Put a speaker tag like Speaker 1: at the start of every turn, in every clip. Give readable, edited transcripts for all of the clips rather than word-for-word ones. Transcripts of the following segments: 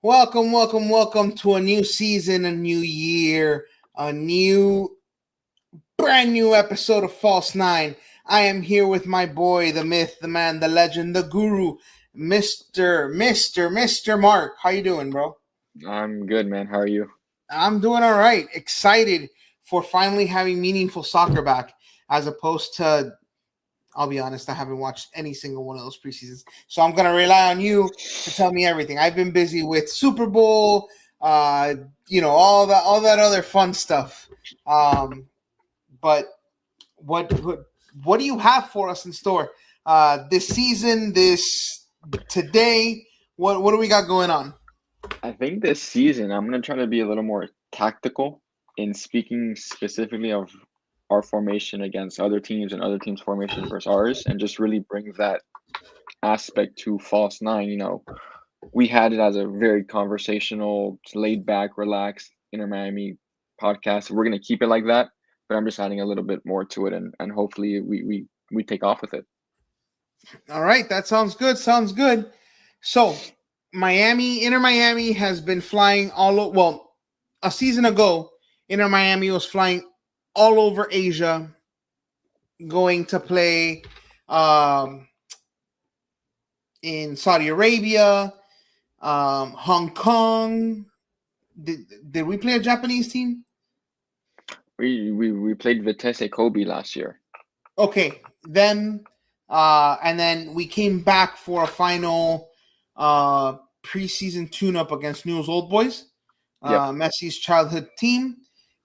Speaker 1: Welcome to a new season, a new year, a brand new episode of False Nine. I am here with my boy, the myth, the man, the legend, the guru, Mister Mark. How you doing, bro?
Speaker 2: I'm good, man. How are you?
Speaker 1: I'm doing all right. Excited for finally having meaningful soccer back, as opposed to, I'll be honest, I haven't watched any single one of those preseasons. So I'm gonna rely on you to tell me everything. I've been busy with Super Bowl, uh, all that other fun stuff. Um, but what do you have for us in store this season? This today? What do we got going on?
Speaker 2: I think this season I'm gonna try to be a little more tactical in speaking specifically of our formation against other teams and other teams' formation versus ours, and just really bring that aspect to False Nine. We had it as a very conversational, laid back, relaxed Inter Miami podcast. We're gonna keep it like that, but I'm just adding a little bit more to it, and hopefully we take off with it.
Speaker 1: All right, that sounds good. Sounds good. So, Inter Miami has been flying all over. Well, a season ago, Inter Miami was flying all over Asia, going to play um, in Saudi Arabia, Hong Kong. Did we play a Japanese team?
Speaker 2: We played Vitesse Kobe last year.
Speaker 1: Okay, then and then we came back for a final preseason tune-up against Newell's Old Boys,
Speaker 2: Yep.
Speaker 1: Messi's childhood team.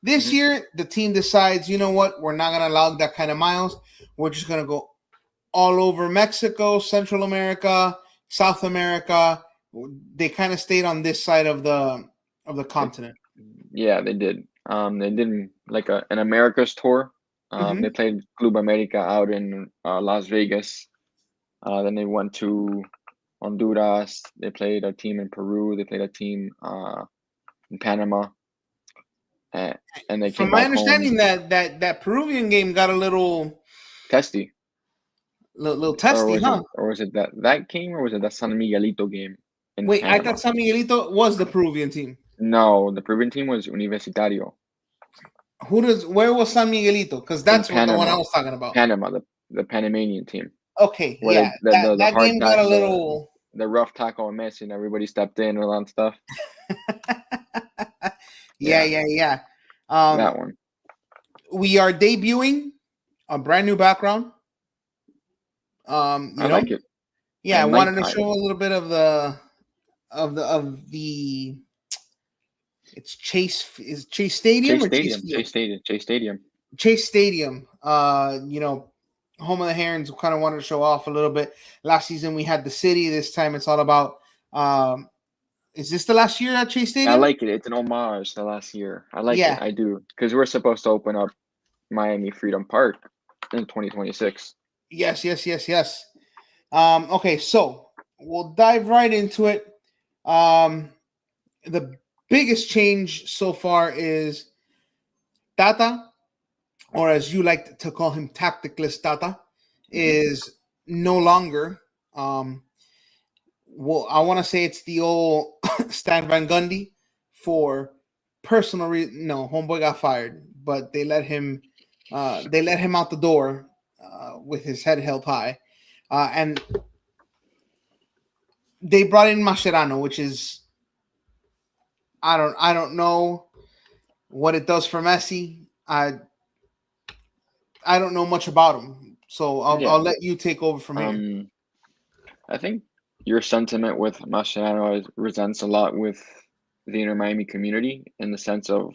Speaker 1: This
Speaker 2: hmm
Speaker 1: year, the team decides, you know what, we're not gonna log that kind of miles. We're just gonna go all over Mexico, Central America, South America. They kind of stayed on this side of the continent.
Speaker 2: Yeah, they did. They did like an Americas tour. They
Speaker 1: Mm-hmm.
Speaker 2: played Club America out in Las Vegas. Then they went to Honduras. They played a team in Peru. They played a team in Panama, and, and they
Speaker 1: From
Speaker 2: came
Speaker 1: my
Speaker 2: back home.
Speaker 1: understanding, that Peruvian game got a
Speaker 2: Testy,
Speaker 1: little testy, huh?
Speaker 2: or was it that game, or was it that San Miguelito game in
Speaker 1: Wait, I thought
Speaker 2: Panama?
Speaker 1: San Miguelito was the Peruvian team.
Speaker 2: No, the Peruvian team was Universitario
Speaker 1: Where was San Miguelito? Because
Speaker 2: in
Speaker 1: that's what the one I
Speaker 2: Panama,
Speaker 1: was talking about.
Speaker 2: the Panamanian team.
Speaker 1: Okay,
Speaker 2: Where
Speaker 1: yeah,
Speaker 2: the
Speaker 1: that
Speaker 2: hard
Speaker 1: game got a
Speaker 2: the
Speaker 1: little.
Speaker 2: the rough tackle on Messi and everybody stepped in and all that stuff.
Speaker 1: Yeah,
Speaker 2: Yeah,
Speaker 1: yeah, yeah. Um,
Speaker 2: that one.
Speaker 1: we are debuting a brand new background. Um,
Speaker 2: I
Speaker 1: you know,
Speaker 2: like it.
Speaker 1: yeah, I
Speaker 2: And like
Speaker 1: wanted to show a little bit of the. It's Chase Stadium or Chase Field?
Speaker 2: Chase Stadium.
Speaker 1: Chase Stadium. Home of the Herons. Kind of wanted to show off a little bit. Last season we had the city. This time it's all about. Is this the last year at Chase
Speaker 2: I
Speaker 1: Stadium?
Speaker 2: like it. It's an homage to last year. I like it.
Speaker 1: Yeah.
Speaker 2: I do because we're supposed to open up Miami Freedom Park in 2026.
Speaker 1: Yes. Yes. Yes. Yes. Okay. So we'll dive right into it. Um, the biggest change so far is Tata, or as you like to call him, tacticless Tata,
Speaker 2: hmm
Speaker 1: is no longer. Well, I want to say it's the old Stan Van Gundy for personal reason. No, homeboy got fired, but they let him. They let him out the door with his head held high, and they brought in Mascherano, which is I don't know what it does for Messi. I don't know much about him, so I'll
Speaker 2: Yeah.
Speaker 1: let you take over from here.
Speaker 2: Um, I think your sentiment with Mascherano resents a lot with the inner Miami community in the sense of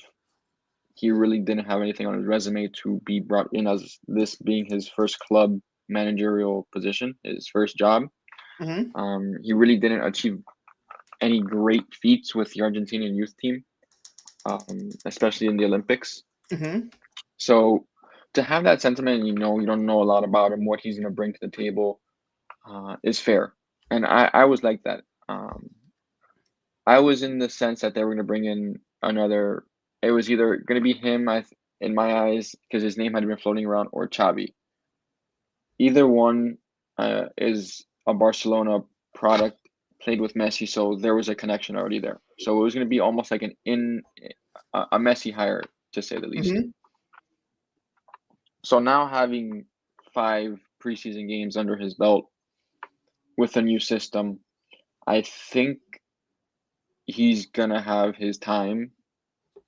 Speaker 2: he really didn't have anything on his resume to be brought in as this being his first club managerial position, his first job.
Speaker 1: Hmm.
Speaker 2: He really didn't achieve any great feats with the Argentinian youth team, especially in the Olympics.
Speaker 1: Hmm.
Speaker 2: So to have that sentiment, you don't know a lot about him, what he's going to bring to the table, is fair. And I was like that. I was in the sense that they were going to bring in another. It was either going to be him, in my eyes, because his name had been floating around, or Xavi. Either one is a Barcelona product. played with Messi, so there was a connection already there. So it was going to be almost like a Messi hire, to say the least.
Speaker 1: Hmm.
Speaker 2: So now having 5 preseason games under his belt with a new system, I think he's gonna have his time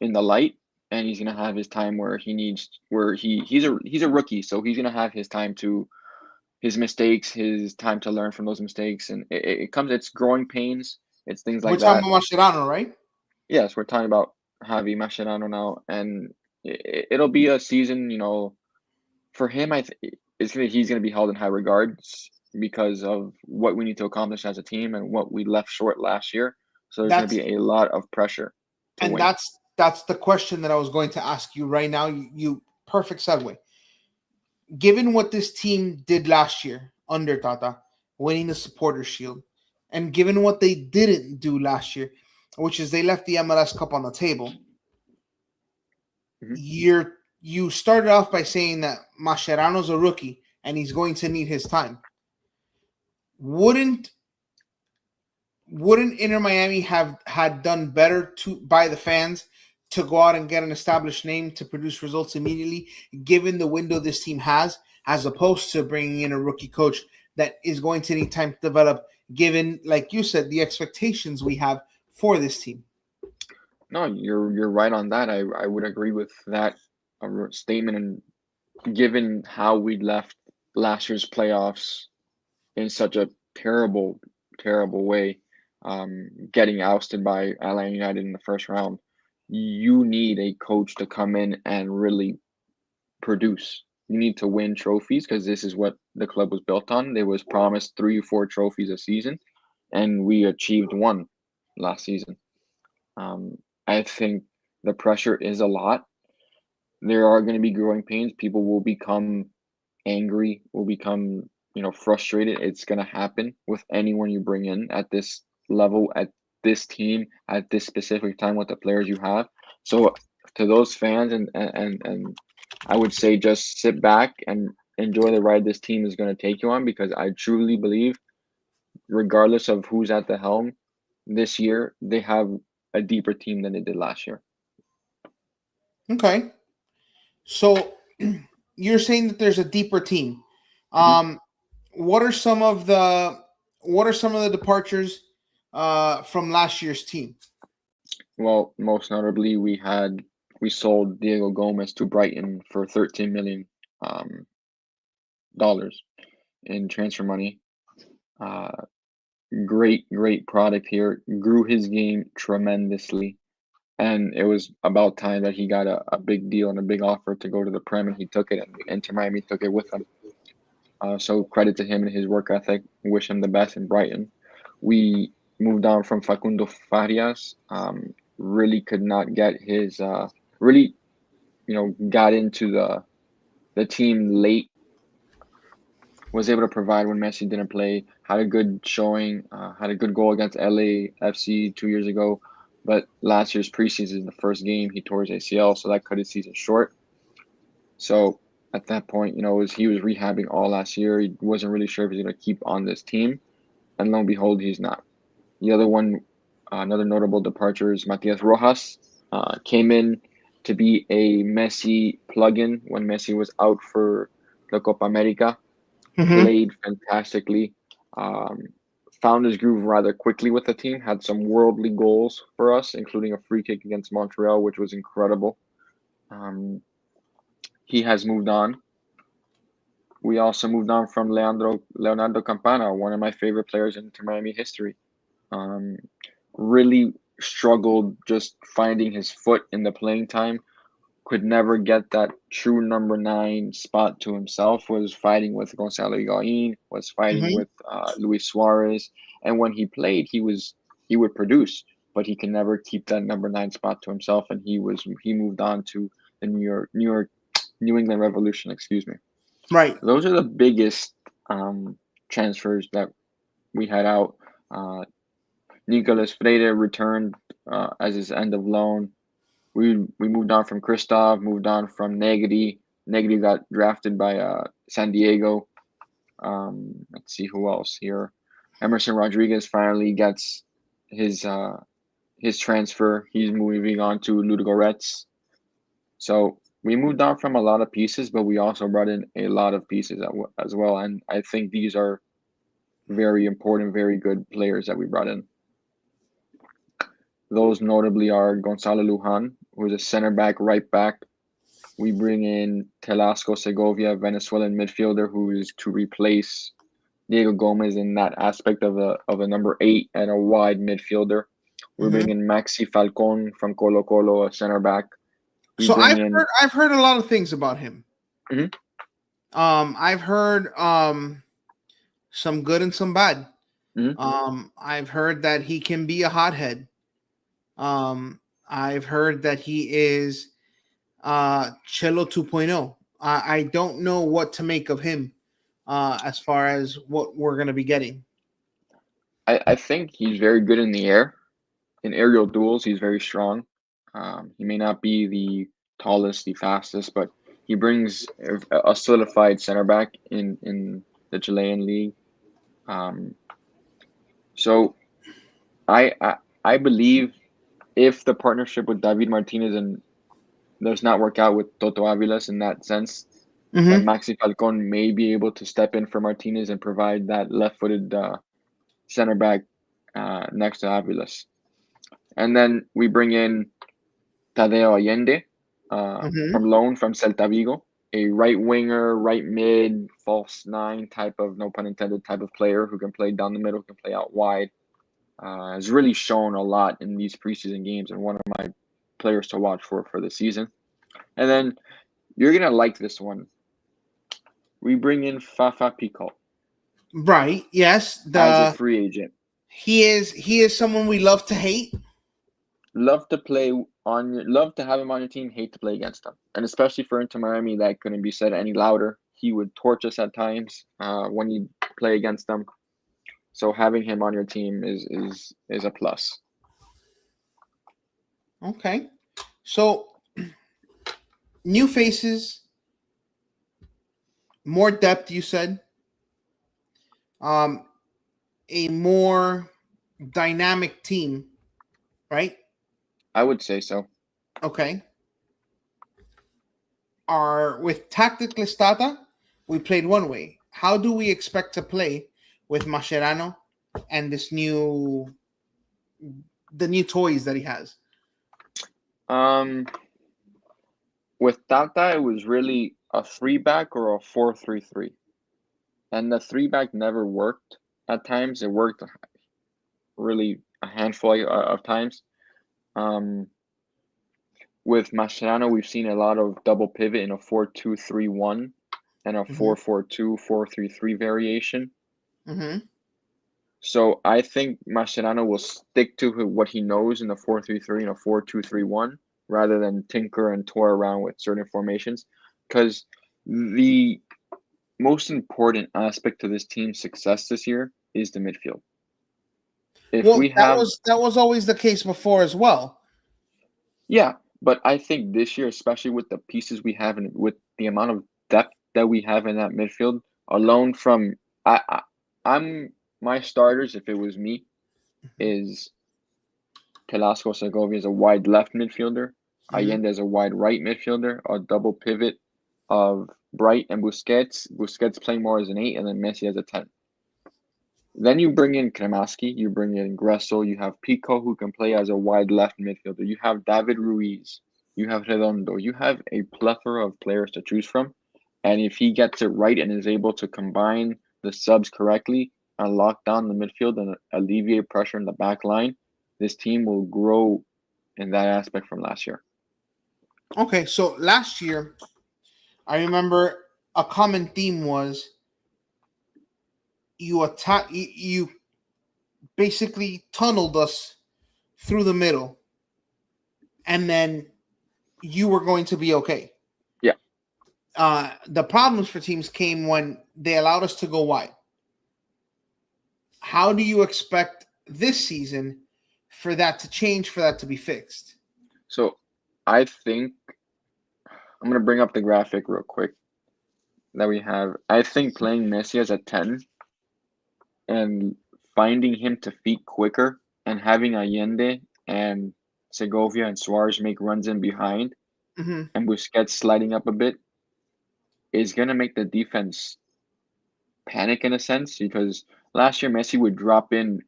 Speaker 2: in the light, and he's gonna have his time where he needs where he's a rookie, so he's gonna have his time to his mistakes, his time to learn from those mistakes, and it's growing pains, it's things
Speaker 1: We're
Speaker 2: like
Speaker 1: talking
Speaker 2: that.
Speaker 1: about Mascherano, right?
Speaker 2: Yes, we're talking about Javi Mascherano now, and it'll be a season, for him. He's gonna be held in high regards because of what we need to accomplish as a team and what we left short last year. So there's gonna
Speaker 1: That's
Speaker 2: be a lot of pressure to
Speaker 1: and
Speaker 2: win.
Speaker 1: that's the question that I was going to ask you right now. You perfect segue. Given what this team did last year under Tata, winning the Supporters Shield, and given what they didn't do last year, which is they left the MLS Cup on the table,
Speaker 2: Hmm.
Speaker 1: you started off by saying that Mascherano's a rookie and he's going to need his time. Wouldn't wouldn't Inter Miami have had done better to by the fans to go out and get an established name to produce results immediately, given the window this team has, as opposed to bringing in a rookie coach that is going to need time to develop, given, like you said, the expectations we have for this team?
Speaker 2: No, you're right on that. I would agree with that statement. And given how we left last year's playoffs in such a terrible, terrible way, getting ousted by Atlanta United in the first round, you need a coach to come in and really produce. You need to win trophies because this is what the club was built on. They was promised 3 or 4 trophies a season, and we achieved one last season. Um, I think the pressure is a lot. There are going to be growing pains. People will become angry, will become, frustrated. It's going to happen with anyone you bring in at this level, at this team, at this specific time with the players you have. So to those fans, and I would say just sit back and enjoy the ride this team is going to take you on, because I truly believe, regardless of who's at the helm this year, they have a deeper team than they did last year.
Speaker 1: Okay, so you're saying that there's a deeper team.
Speaker 2: Mhm.
Speaker 1: Um, what are some of the departures from last year's team?
Speaker 2: Well, most notably, we sold Diego Gomez to Brighton for 13 million um, dollars in transfer money. Uh, great product here. Grew his game tremendously, and it was about time that he got a big deal and a big offer to go to the Prem, and he took it, and Inter Miami took it with him. So credit to him and his work ethic. Wish him the best in Brighton. We moved on from Facundo Farias. Really could not get his really got into the team late. Was able to provide when Messi didn't play. Had a good showing. Had a good goal against LAFC 2 years ago. But last year's preseason, the first game, he tore his ACL, so that cut his season short. So at that point, he was rehabbing all last year. He wasn't really sure if he's going to keep on this team, and lo and behold, he's not. The other one, another notable departure is Matias Rojas. Came in to be a Messi plug-in when Messi was out for the Copa America.
Speaker 1: Mm-hmm.
Speaker 2: Played fantastically. Um, Found his groove rather quickly with the team. Had some worldly goals for us, including a free kick against Montreal, which was incredible. Um, he has moved on. We also moved on from Leonardo Campana, one of my favorite players in Miami history. Um, Really struggled just finding his foot in the playing time. Could never get that true number 9 spot to himself. Was fighting with Gonzalo Higuain, was fighting
Speaker 1: Mm-hmm.
Speaker 2: with Luis Suarez, and when he played, he would produce, but he can never keep that number 9 spot to himself. And he moved on to the New England Revolution. Excuse me.
Speaker 1: Right.
Speaker 2: Those are the biggest transfers that we had out. Uh, Nicolas Freire returned as his end of loan. We moved on from Christoph, moved on from Negri. Negri got drafted by San Diego. Let's see who else here. Emerson Rodriguez finally gets his uh, his transfer. He's moving on to Ludogorets. So we moved on from a lot of pieces, but we also brought in a lot of pieces as well. And I think these are very important, very good players that we brought in. Those notably are Gonzalo Lujan, who is a center back, right back. We bring in Telasco Segovia, Venezuelan midfielder, who is to replace Diego Gomez in that aspect of a number 8 and a wide midfielder. We're
Speaker 1: Hmm.
Speaker 2: bringing Maxi Falcon from Colo Colo, a center back. We
Speaker 1: So
Speaker 2: bring in.
Speaker 1: I've heard a lot of things about him.
Speaker 2: Mhm,
Speaker 1: I've heard some good and some bad.
Speaker 2: mhm.
Speaker 1: I've heard that he can be a hothead. I've heard that he is Cello 2.0. I don't know what to make of him as far as what we're going to be getting.
Speaker 2: I think he's very good in the air. In aerial duels, he's very strong. He may not be the tallest, the fastest, but he brings a solidified center back in the Chilean league. Um, so I, I I believe if the partnership with David Martinez and does not work out with Toto Avilas in that sense, that
Speaker 1: Mm-hmm.
Speaker 2: Maxi Falcon may be able to step in for Martinez and provide that left-footed center back next to Avilas. And then we bring in Tadeo Allende
Speaker 1: Mm-hmm.
Speaker 2: from loan from Celta Vigo, a right winger, right mid, false nine type of, no pun intended, type of player who can play down the middle, can play out wide. Has really shown a lot in these preseason games and one of my players to watch for the season. And then you're gonna like this one. We bring in Fafa Pico
Speaker 1: Right. Yes.
Speaker 2: as a
Speaker 1: The
Speaker 2: free agent.
Speaker 1: he is someone we love to hate.
Speaker 2: Love to play on your, love to have him on your team, hate to play against him. And especially for Inter Miami, that couldn't be said any louder. He would torch us at times when you play against them. So having him on your team is a plus.
Speaker 1: Okay. So new faces, more depth. You said um, a more dynamic team, right?
Speaker 2: I would say so.
Speaker 1: Okay. Are with Tactic Listata, we played one way. How do we expect to play with Mascherano and the new toys that he has?
Speaker 2: Um, with Tata, it was really a three back or a 4-3-3, and the three back never worked. At times, it worked really a handful of times. Um, with Mascherano, we've seen a lot of double pivot in a 4-2-3-1 and a
Speaker 1: Mm-hmm.
Speaker 2: 4-4-2, 4-3-3 variation.
Speaker 1: Mm-hmm.
Speaker 2: So I think Mascherano will stick to what he knows in the 4-3-3 and a 4-2-3-1 rather than tinker and toy around with certain formations. Because the most important aspect to this team's success this year is the midfield. If
Speaker 1: Well,
Speaker 2: we have,
Speaker 1: that was always the case before as well.
Speaker 2: yeah, but I think this year, especially with the pieces we have and with the amount of depth that we have in that midfield, alone from I'm my starters, if it was me,
Speaker 1: Mm-hmm.
Speaker 2: is Telasco Segovia is a wide left midfielder,
Speaker 1: Mm-hmm.
Speaker 2: Allende is a wide right midfielder, a double pivot of Bright and Busquets. Busquets playing more as an 8, and then Messi as a 10. Then you bring in Kremaski, you bring in Gressel, you have Pico who can play as a wide left midfielder, you have David Ruiz, you have Redondo, you have a plethora of players to choose from. And if he gets it right and is able to combine the subs correctly and lock down the midfield and alleviate pressure in the back line, this team will grow in that aspect from last year.
Speaker 1: Okay, so last year I remember a common theme was you basically tunneled us through the middle, and then you were going to be okay.
Speaker 2: Yeah.
Speaker 1: The problems for teams came when they allowed us to go wide. How do you expect this season for that to change, for that to be fixed?
Speaker 2: So I think I'm going to bring up the graphic real quick that we have. I think playing Messi as a 10 and finding him to feet quicker and having Allende and Segovia and Suarez make runs in behind
Speaker 1: Hmm.
Speaker 2: and Busquets sliding up a bit is going to make the defense panic in a sense because last year Messi would drop in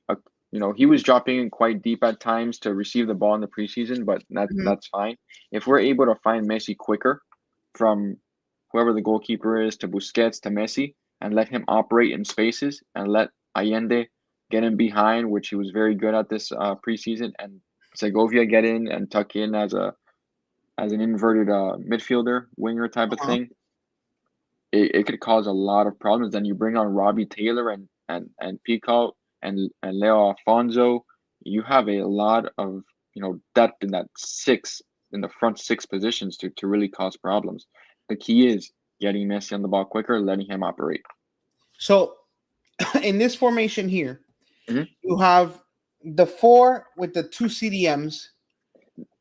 Speaker 2: he was dropping in quite deep at times to receive the ball in the preseason, but
Speaker 1: Hmm.
Speaker 2: that's fine. If we're able to find Messi quicker from whoever the goalkeeper is to Busquets to Messi and let him operate in spaces and let Allende get in behind, which he was very good at this preseason, and Segovia get in and tuck in as an inverted midfielder winger type of
Speaker 1: Uh-huh.
Speaker 2: thing, it could cause a lot of problems. Then you bring on Robbie Taylor and Pico and Leo Alfonso. You have a lot of depth in that in the front six positions to really cause problems. The key is getting Messi on the ball quicker, letting him operate.
Speaker 1: So in this formation here,
Speaker 2: Mhm.
Speaker 1: you have the four with the two CDMs.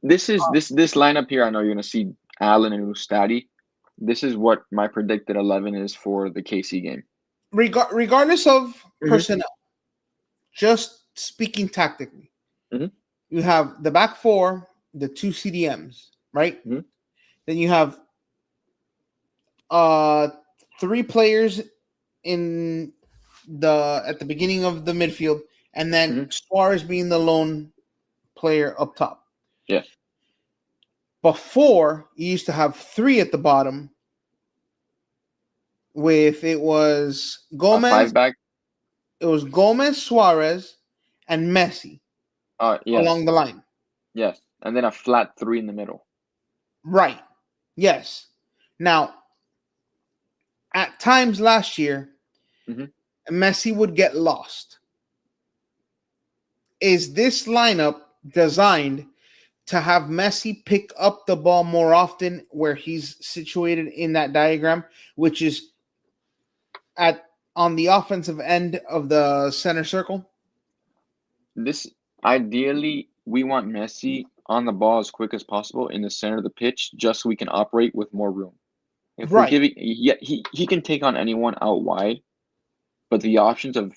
Speaker 2: This lineup here. I know you're gonna see Allen and Ustadi. This is what my predicted 11 is for the KC game.
Speaker 1: Regardless of
Speaker 2: Hmm.
Speaker 1: personnel, just speaking tactically,
Speaker 2: Hmm.
Speaker 1: you have the back four, the two CDMs, right?
Speaker 2: Hmm.
Speaker 1: Then you have uh three players in the at the beginning of the midfield, and then
Speaker 2: Hmm.
Speaker 1: Suarez being the lone player up top.
Speaker 2: Yeah,
Speaker 1: Before you used to have three at the bottom with
Speaker 2: a five back.
Speaker 1: It was Gomez, Suarez, and Messi
Speaker 2: Yes,
Speaker 1: along the line.
Speaker 2: yes, and then a flat three in the middle.
Speaker 1: Right. Yes. Now, at times last year,
Speaker 2: Hmm.
Speaker 1: Messi would get lost. Is this lineup designed to have Messi pick up the ball more often where he's situated in that diagram, which is at on the offensive end of the center circle?
Speaker 2: This ideally, we want Messi on the ball as quick as possible in the center of the pitch, just so we can operate with more room. If we're
Speaker 1: Right.
Speaker 2: giving, yeah, he can take on anyone out wide, but the options of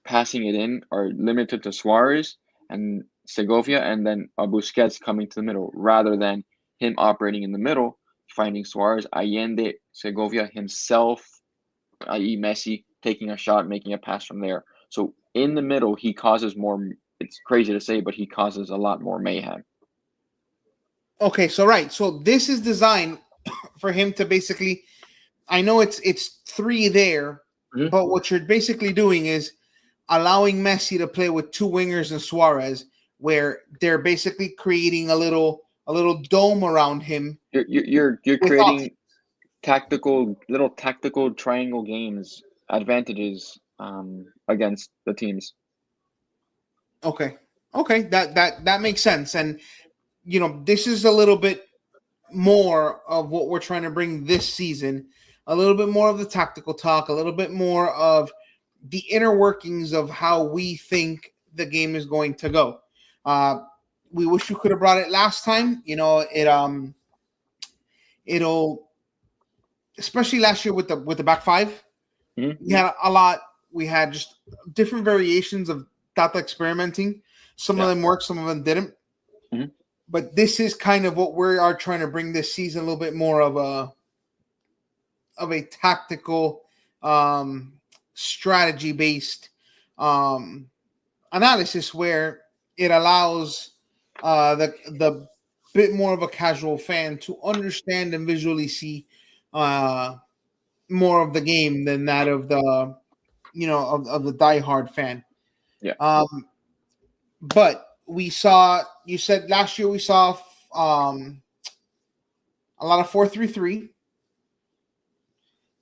Speaker 2: passing it in are limited to Suarez and Segovia, and then Busquets coming to the middle, rather than him operating in the middle, finding Suarez, Allende, Segovia himself, i.e. Messi, taking a shot, making a pass from there. So in the middle, he causes more. It's crazy to say, but he causes a lot more mayhem.
Speaker 1: Okay, so right. So this is designed for him to basically, I know it's three there,
Speaker 2: Mhm.
Speaker 1: but what you're basically doing is allowing Messi to play with two wingers and Suarez, where they're basically creating a little dome around him
Speaker 2: You're
Speaker 1: with options.
Speaker 2: creating little tactical triangle games advantages against the teams.
Speaker 1: Okay, okay, that makes sense, and this is a little bit more of what we're trying to bring this season. A little bit more of the tactical talk, a little bit more of the inner workings of how we think the game is going to go. Uh, we wish you could have brought it last time. It'll especially last year with the back five.
Speaker 2: Mhm.
Speaker 1: We had a lot. We had just different variations of data experimenting. Some of
Speaker 2: Yeah.
Speaker 1: them worked, some of them didn't.
Speaker 2: Mhm.
Speaker 1: But this is kind of what we are trying to bring this season, a little bit more of a tactical, strategy based um, analysis where it allows the bit more of a casual fan to understand and visually see uh, more of the game than that of the diehard fan.
Speaker 2: Yeah.
Speaker 1: Um, but we saw, you said last year we saw um, a lot of 4-3-3.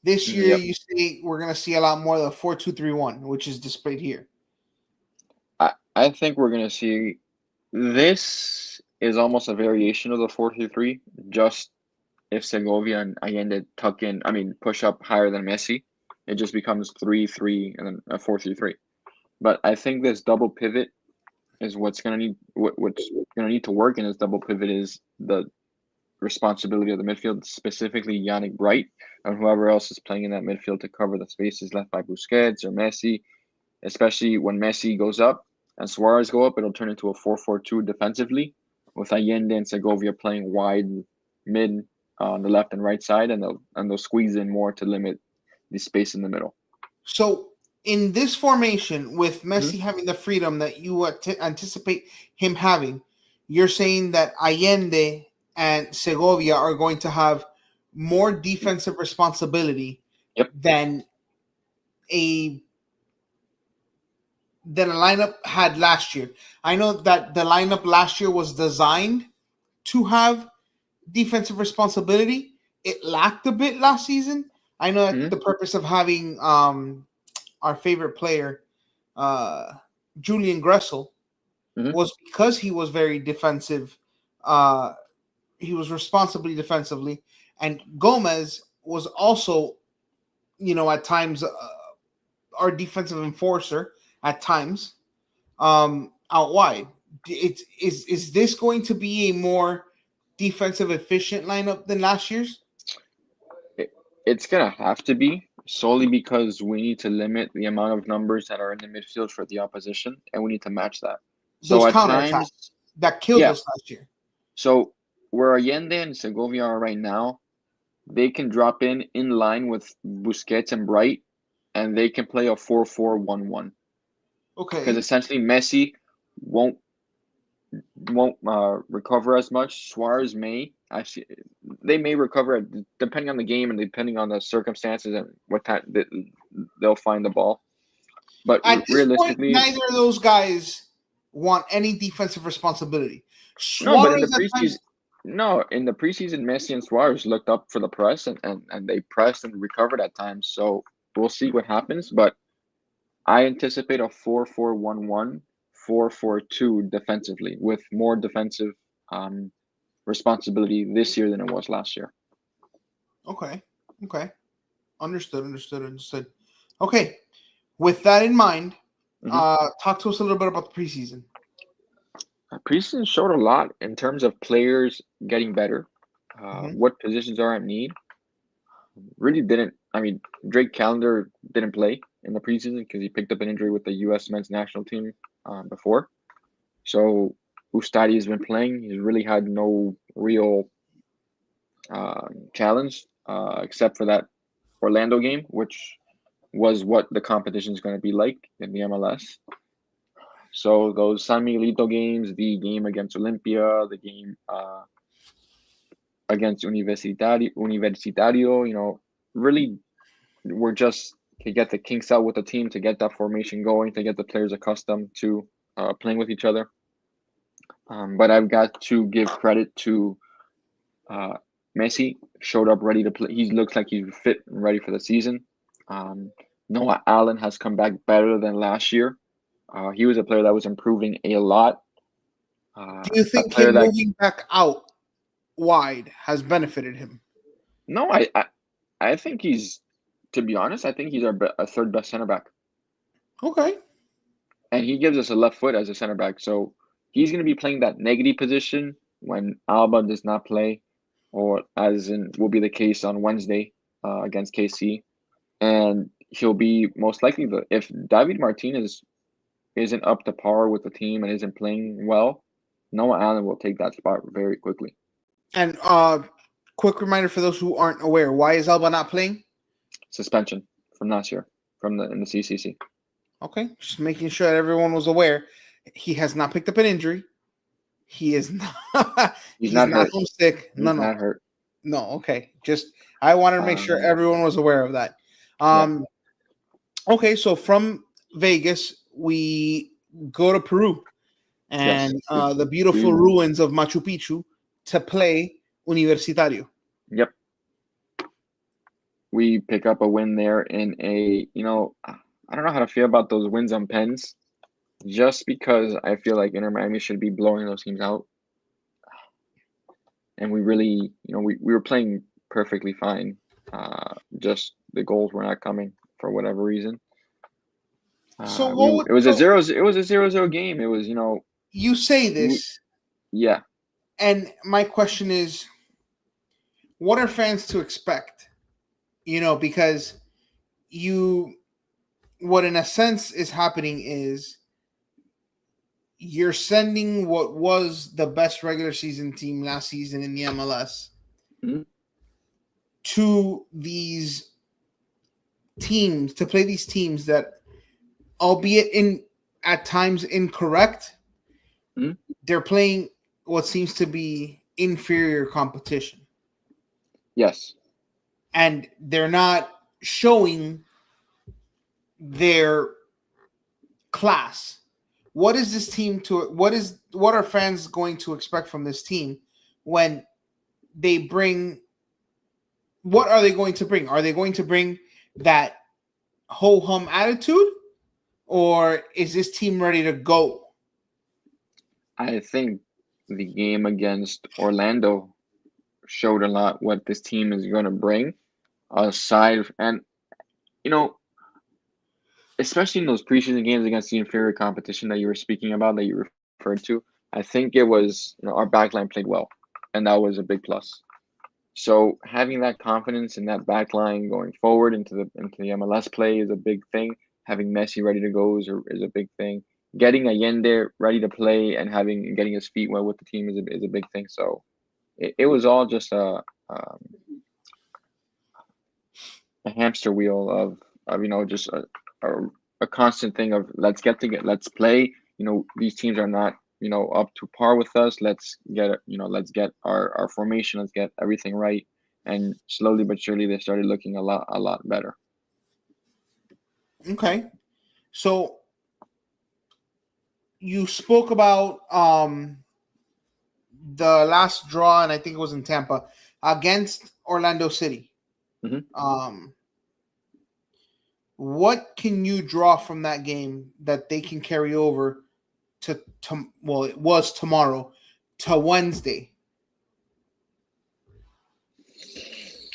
Speaker 1: This year
Speaker 2: Yep.
Speaker 1: you see we're gonna see a lot more of the 4-2-3-1, which is displayed here.
Speaker 2: I think we're gonna see this is almost a variation of the 4-3-3. Just if Segovia and Allende tuck in, I mean, push up higher than Messi, it just becomes 3-3 and then a 4-3-3. But I think this double pivot is what's gonna need to work in this double pivot is the responsibility of the midfield, specifically Yannick Bright and whoever else is playing in that midfield to cover the spaces left by Busquets or Messi. especially when Messi goes up and Suarez go up. It'll turn into a 4-4-2 defensively, with Allende and Segovia playing wide mid on the left and right side, and they'll squeeze in more to limit the space in the middle.
Speaker 1: So in this formation, with
Speaker 2: Mhm.
Speaker 1: Messi having the freedom that you anticipate him having, you're saying that Allende and Segovia are going to have more defensive responsibility
Speaker 2: Yep.
Speaker 1: than a a lineup had last year. I know that the lineup last year was designed to have defensive responsibility. It lacked a bit last season. I know that
Speaker 2: Hmm.
Speaker 1: the purpose of having our favorite player, uh, Julian Gressel,
Speaker 2: Hmm.
Speaker 1: was because he was very defensive. Uh, he was responsibly defensively, and Gomez was also, at times our defensive enforcer at times out wide. Is this going to be a more defensive efficient lineup than last year's?
Speaker 2: It, it's gonna have to be solely because we need to limit the amount of numbers that are in the midfield for the opposition, and we need to match that.
Speaker 1: Those
Speaker 2: So at
Speaker 1: counterattacks
Speaker 2: times,
Speaker 1: that killed
Speaker 2: yeah.
Speaker 1: us last year.
Speaker 2: So where Allende and Segovia are right now, they can drop in line with Busquets and Bright, and they can play a 4-4-1-1. Because
Speaker 1: Okay.
Speaker 2: essentially Messi won't won't recover as much. Suarez may actually, they may recover depending on the game and depending on the circumstances and what time they'll find the ball. But
Speaker 1: At this point,
Speaker 2: realistically,
Speaker 1: neither of those guys want any defensive responsibility.
Speaker 2: no. But in the
Speaker 1: Suarez at
Speaker 2: preseason,
Speaker 1: times,
Speaker 2: no, in the preseason, Messi and Suarez looked up for the press and they pressed and recovered at times. So we'll see what happens. But I anticipate a 4-4-1-1, 4-4-2 defensively with more defensive um, responsibility this year than it was last year.
Speaker 1: okay, okay, understood. Okay, with that in mind,
Speaker 2: Hmm.
Speaker 1: talk to us a little bit about the preseason.
Speaker 2: Preseason showed a lot in terms of players getting better,
Speaker 1: Hmm.
Speaker 2: what positions are at need. Really didn't. I mean, Drake Callender didn't play in the preseason because he picked up an injury with the U.S. men's national team before. So Ustadi has been playing. He's really had no real challenge except for that Orlando game, which was what the competition is going to be like in the MLS. So those San Miguelito games, the game against Olympia, the game against Universitario, really we're just to get the kinks out with the team, to get that formation going, to get the players accustomed to playing with each other. But I've got to give credit to uh, Messi. Showed up ready to play. He looks like he's fit and ready for the season. Um, Noah Allen has come back better than last year. He was a player that was improving a lot.
Speaker 1: Do you
Speaker 2: A
Speaker 1: think
Speaker 2: player
Speaker 1: him
Speaker 2: that
Speaker 1: moving back out wide has benefited him?
Speaker 2: no, I think he's, to be honest, I think he's our third best center back,
Speaker 1: Okay.
Speaker 2: and he gives us a left foot as a center back. So he's going to be playing that negative position when Alba does not play, or as in will be the case on Wednesday against KC, and he'll be most likely the if David Martinez isn't up to par with the team and isn't playing well, Noah Allen will take that spot very quickly.
Speaker 1: And quick reminder for those who aren't aware, why is Alba not playing?
Speaker 2: Suspension from last year from the in the CCC.
Speaker 1: Okay, just making sure that everyone was aware. He has not picked up an injury. He is not.
Speaker 2: He's
Speaker 1: He's
Speaker 2: not
Speaker 1: not
Speaker 2: hurt.
Speaker 1: homesick. No,
Speaker 2: He's
Speaker 1: no,
Speaker 2: not hurt.
Speaker 1: no. Okay, just I wanted to make sure
Speaker 2: Um,
Speaker 1: everyone was aware of that.
Speaker 2: yeah.
Speaker 1: Um, okay, so from Vegas we go to Peru
Speaker 2: Yes.
Speaker 1: and the beautiful
Speaker 2: We.
Speaker 1: ruins of Machu Picchu to play Universitario.
Speaker 2: Yep. We pick up a win there in a. I don't know how to feel about those wins on pens. Just because I feel like Inter Miami should be blowing those teams out, and we really, we were playing perfectly fine. Just the goals were not coming for whatever reason.
Speaker 1: So what would
Speaker 2: It was a
Speaker 1: so
Speaker 2: 0. It was a 0-0 game. It was,
Speaker 1: you say
Speaker 2: we,
Speaker 1: this,
Speaker 2: yeah.
Speaker 1: and my question is, what are fans to expect? Because you what in a sense is happening is you're sending what was the best regular season team last season in the MLS
Speaker 2: Mhm.
Speaker 1: to these teams to play these teams that, albeit in at times incorrect,
Speaker 2: Mhm.
Speaker 1: they're playing what seems to be inferior competition,
Speaker 2: Yes,
Speaker 1: and they're not showing their class. What is this team to what are fans going to expect from this team when they bring what are they going to bring? Are they going to bring that ho hum attitude, or is this team ready to go?
Speaker 2: I think the game against Orlando showed a lot what this team is going to bring. Aside and you know, especially in those preseason games against the inferior competition that you were speaking about, that you referred to, I think it was, our backline played well, and that was a big plus. So having that confidence in that back line going forward into the MLS play is a big thing. Having Messi ready to go is a big thing. Getting Allende ready to play and getting his feet wet with the team is a big thing. So it was all just um, a hamster wheel of just a, a constant thing of let's play. These teams are not up to par with us. Let's get our formation. Let's get everything right. And slowly but surely, they started looking a lot better.
Speaker 1: Okay. So you spoke about the last draw, and I think it was in Tampa against Orlando City.
Speaker 2: Hmm.
Speaker 1: Um, what can you draw from that game that they can carry over to well, it was tomorrow to Wednesday?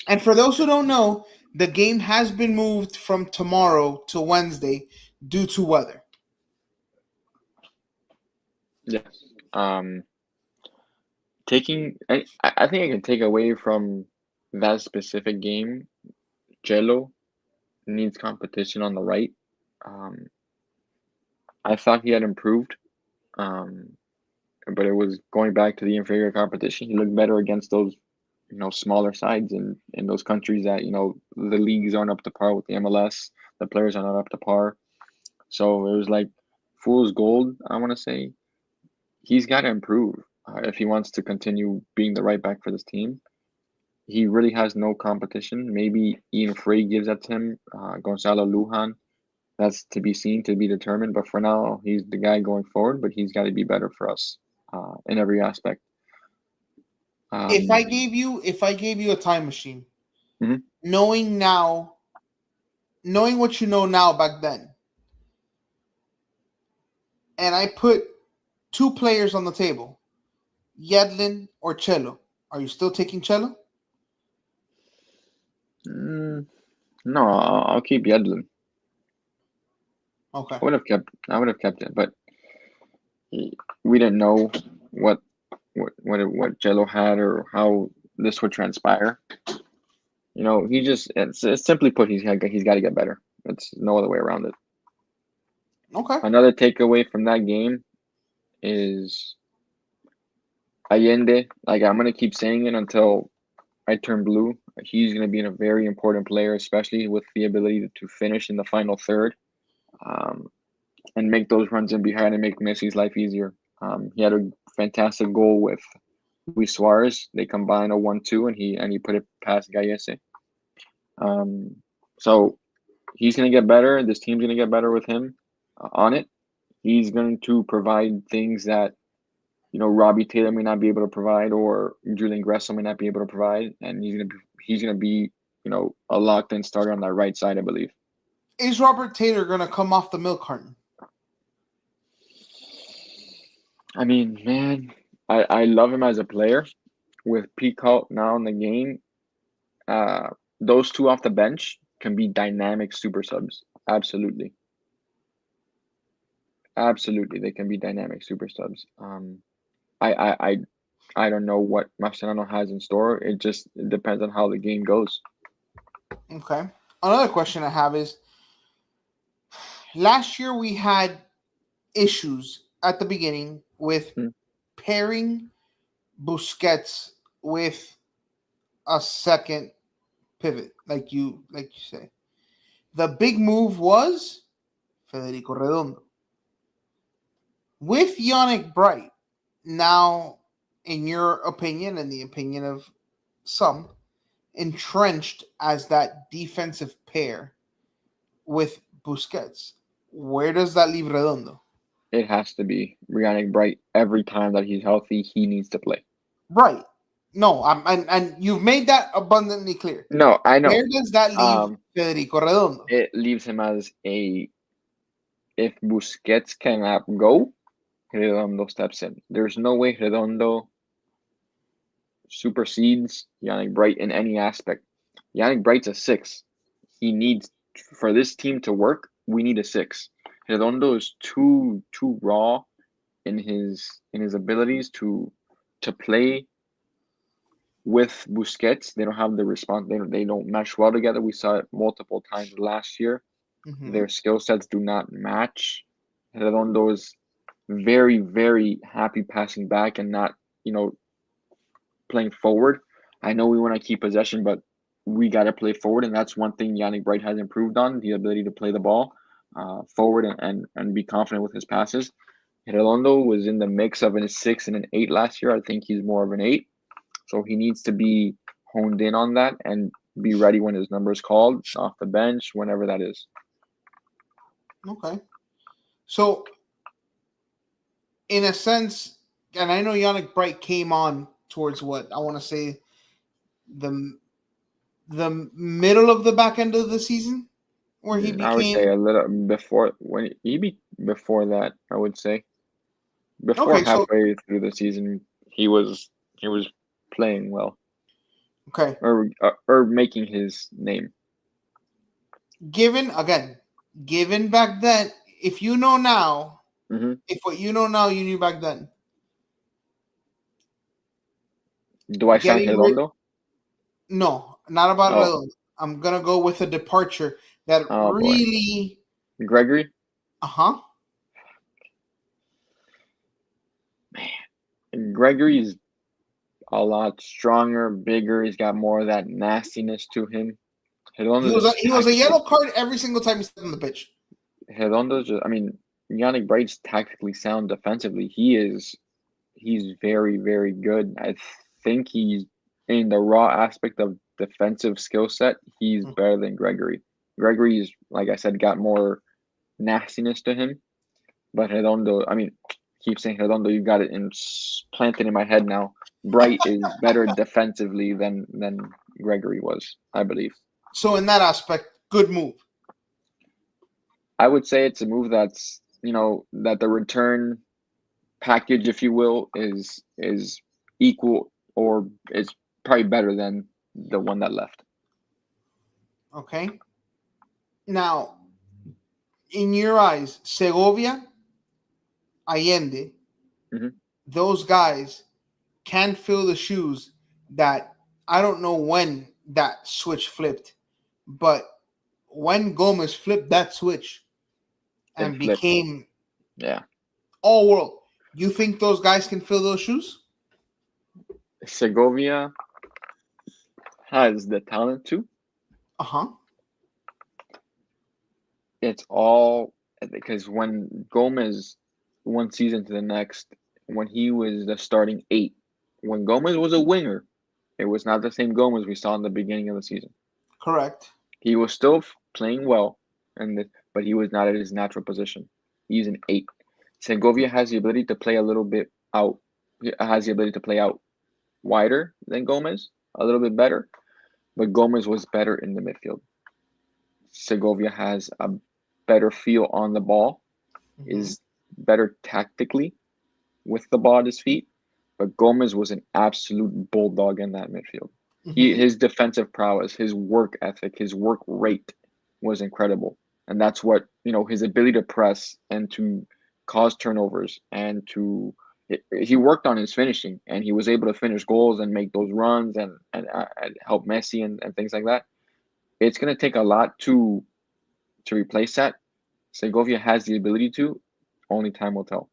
Speaker 1: And for those who don't know, the game has been moved from tomorrow to Wednesday due to weather.
Speaker 2: Yes. I think I can take away from that specific game. Jello needs competition on the right. Um, I thought he had improved. Um, but it was going back to the inferior competition. He looked better against those, smaller sides in those countries that, the leagues aren't up to par with the MLS. The players are not up to par. So it was like fool's gold, I want to say. He's got to improve if he wants to continue being the right back for this team. He really has no competition. Maybe Ian Frey gives that to him, Gonzalo Lujan. That's to be seen, to be determined. But for now, he's the guy going forward, but he's got to be better for us in every aspect. Um,
Speaker 1: If I gave you a time machine,
Speaker 2: mhm.
Speaker 1: knowing now, knowing what you know now back then, and I put two players on the table, Yedlin or Cello, are you still taking Cello?
Speaker 2: Mm, no, I'll keep Yedlin.
Speaker 1: Okay.
Speaker 2: I would have kept it, but we didn't know what what Jello had or how this would transpire. It's simply put, he's got to get better. It's no other way around it.
Speaker 1: Okay.
Speaker 2: Another takeaway from that game is Allende. Like, I'm gonna keep saying it until I turn blue. He's gonna be a very important player, especially with the ability to finish in the final third. Um, and make those runs in behind and make Messi's life easier. He had a fantastic goal with Luis Suarez. They combined a 1-2, and he put it past Gallese. Um, so he's gonna get better. This team's gonna get better with him on it. He's going to provide things that Robbie Taylor may not be able to provide, or Julian Gressel may not be able to provide, and he's gonna be a locked in starter on that right side, I believe.
Speaker 1: Is Robert Taylor going to come off the milk carton?
Speaker 2: I mean, man, I love him as a player. With Peacock now in the game, uh, those two off the bench can be dynamic super subs. Absolutely, absolutely, they can be dynamic super subs. I I I, I don't know what Marcelino has in store. It depends on how the game goes.
Speaker 1: Okay. Another question I have is last year we had issues at the beginning with
Speaker 2: Mm.
Speaker 1: pairing Busquets with a second pivot, like you say. The big move was Federico Redondo with Yannick Bright. Now, in your opinion and the opinion of some, entrenched as that defensive pair with Busquets. Where does that leave Redondo?
Speaker 2: It has to be Brianna Bright. Every time that he's healthy, he needs to play.
Speaker 1: Right. No, and you've made that abundantly clear.
Speaker 2: No, I know.
Speaker 1: Where does that leave Federico Redondo?
Speaker 2: It leaves him as a if Busquets cannot go, Redondo steps in. There's no way Redondo supersedes Yannick Bright in any aspect. Yannick Bright's a six. He needs for this team to work. We need a six. Redondo is too raw in his abilities to play with Busquets. They don't have the response. They don't mesh well together. We saw it multiple times last year.
Speaker 1: Mm-hmm.
Speaker 2: Their skill sets do not match. Redondo is very, very happy passing back and not, playing forward. I know we want to keep possession, but we got to play forward, and that's one thing Yannick Bright has improved on: the ability to play the ball forward and be confident with his passes. Redondo was in the mix of a 6 and an 8 last year. I think he's more of an 8, so he needs to be honed in on that and be ready when his number is called off the bench, whenever that is.
Speaker 1: Okay. So, in a sense, and I know Yannick Bright came on towards what I want to say the the middle of the back end of the season, where he
Speaker 2: I would say
Speaker 1: became
Speaker 2: a little before when he be before that. I would say before
Speaker 1: okay. So
Speaker 2: halfway through the season, he was playing well
Speaker 1: okay,
Speaker 2: or making his name.
Speaker 1: given again, given back then, if you know now,
Speaker 2: Hmm.
Speaker 1: if what you know now you knew back then,
Speaker 2: Do I sign
Speaker 1: getting rid
Speaker 2: Redondo?
Speaker 1: no, not about
Speaker 2: Oh,
Speaker 1: Redondo. I'm gonna go with a departure that
Speaker 2: oh boy,
Speaker 1: really,
Speaker 2: Gregory.
Speaker 1: uh-huh.
Speaker 2: Gregory's a lot stronger, bigger. He's got more of that nastiness to him.
Speaker 1: He
Speaker 2: Redondo's
Speaker 1: was a,
Speaker 2: just
Speaker 1: he was a
Speaker 2: tactical.
Speaker 1: yellow card every single time he stepped on the pitch.
Speaker 2: Redondo's just, I mean, Yannick Bright's tactically sound defensively. He's very, very good. I think he's in the raw aspect of defensive skill set, he's better than Gregory. Gregory's, like I said, got more nastiness to him. But Redondo, I mean, keep saying Redondo, you got it planted in my head now. Bright is better defensively than Gregory was, I believe.
Speaker 1: So in that aspect, good move.
Speaker 2: I would say it's a move that's that the return package, if you will, is equal or is probably better than the one that left.
Speaker 1: Okay. Now, in your eyes, Segovia, Allende,
Speaker 2: Hmm.
Speaker 1: those guys can fill the shoes that I don't know when that switch flipped, but when Gomez flipped that switch
Speaker 2: It
Speaker 1: and
Speaker 2: flipped.
Speaker 1: became
Speaker 2: Yeah.
Speaker 1: all world, you think those guys can fill those shoes?
Speaker 2: Segovia has the talent to.
Speaker 1: Uh huh.
Speaker 2: It's all because when Gomez one season to the next, when he was the starting 8, when Gomez was a winger, it was not the same Gomez we saw in the beginning of the season.
Speaker 1: Correct.
Speaker 2: He was still playing well, but he was not at his natural position. He's an 8. Segovia has the ability to play a little bit out. He has the ability to play out wider than Gomez, a little bit better, but Gomez was better in the midfield. Segovia has a better feel on the ball,
Speaker 1: Mm-hmm.
Speaker 2: is better tactically with the ball at his feet, but Gomez was an absolute bulldog in that midfield.
Speaker 1: Mm-hmm.
Speaker 2: His defensive prowess, his work ethic, his work rate was incredible. And that's what, his ability to press and to cause turnovers and he worked on his finishing and he was able to finish goals and make those runs and help Messi and things like that. It's going to take a lot to replace that, Segovia has the ability to. Only time will tell.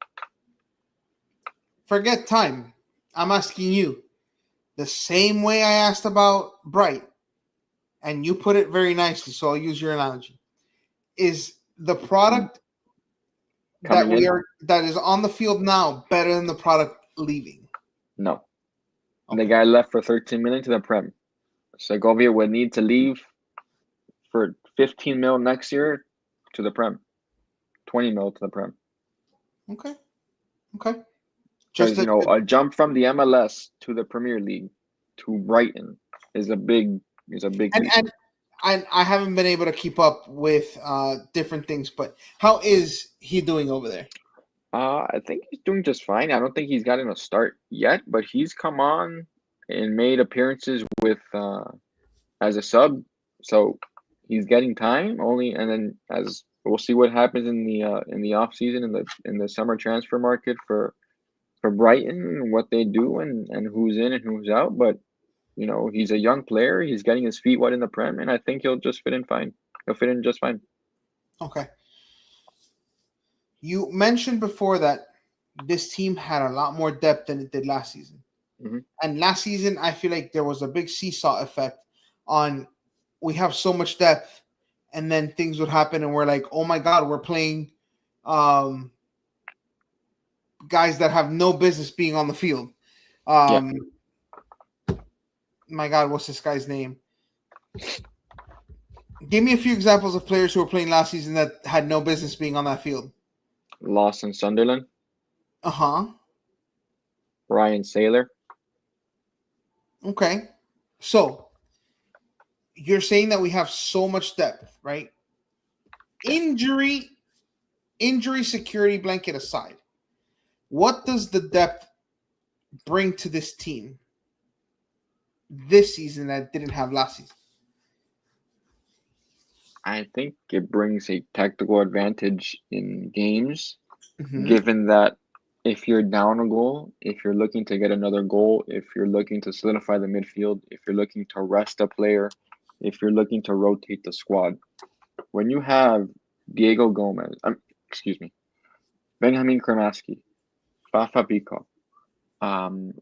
Speaker 1: Forget time. I'm asking you the same way I asked about Bright, and you put it very nicely. So I'll use your analogy. Is the product
Speaker 2: Coming in?
Speaker 1: that is on the field now better than the product leaving?
Speaker 2: No. The
Speaker 1: Okay.
Speaker 2: guy left for 13 million to the Prem. Segovia would need to leave for 15 mil next year to the Prem. 20 mil to the Prem.
Speaker 1: Okay. Okay.
Speaker 2: Because a jump from the MLS to the Premier League to Brighton is a big leap.
Speaker 1: And I haven't been able to keep up with different things, but how is he doing over there?
Speaker 2: I think he's doing just fine. I don't think he's gotten a start yet, but he's come on and made appearances with as a sub, so he's getting time only. And then as we'll see what happens in the off season in the summer transfer market for Brighton, what they do and who's in and who's out. But he's a young player. He's getting his feet wet in the Prem, and I think he'll just fit in fine. He'll fit in just fine.
Speaker 1: Okay. You mentioned before that this team had a lot more depth than it did last season.
Speaker 2: Mm-hmm.
Speaker 1: And last season, I feel like there was a big seesaw effect on we have so much depth, and then things would happen, and we're like, oh my God, we're playing guys that have no business being on the field.
Speaker 2: Yeah.
Speaker 1: My God, what's this guy's name? Give me a few examples of players who were playing last season that had no business being on that field.
Speaker 2: Lawson Sunderland.
Speaker 1: Uh-huh.
Speaker 2: Ryan Saylor.
Speaker 1: Okay. So you're saying that we have so much depth, right? Injury security blanket aside, what does the depth bring to this team this season that didn't have last season?
Speaker 2: I think it brings a tactical advantage in games,
Speaker 1: Mm-hmm.
Speaker 2: given that if you're down a goal, if you're looking to get another goal, if you're looking to solidify the midfield, if you're looking to rest a player, if you're looking to rotate the squad, when you have Diego Gomez, Benjamin Kremaski, Fafa Pico,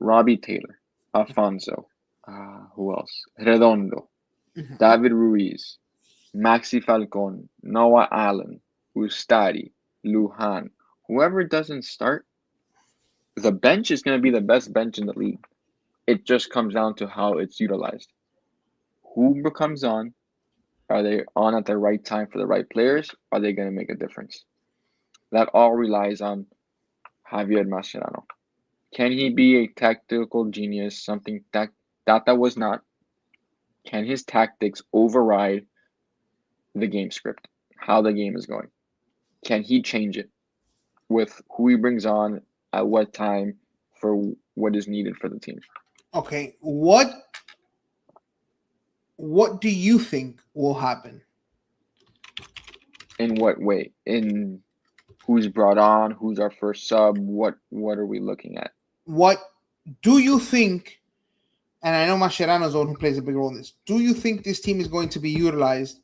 Speaker 2: Robbie Taylor, Alfonso, who else? Redondo,
Speaker 1: Mm-hmm.
Speaker 2: David Ruiz, Maxi Falcon, Noah Allen, Ustari, Lujan, whoever doesn't start, the bench is going to be the best bench in the league. It just comes down to how it's utilized. Who comes on? Are they on at the right time for the right players? Are they going to make a difference? That all relies on Javier Mascherano. Can he be a tactical genius? Something that was not. Can his tactics override the game script? How the game is going? Can he change it with who he brings on at what time for what is needed for the team?
Speaker 1: Okay, what do you think will happen?
Speaker 2: In what way? In who's brought on? Who's our first sub? What are we looking at?
Speaker 1: What do you think? And I know Mascherano's the one who plays a big role in this. Do you think this team is going to be utilized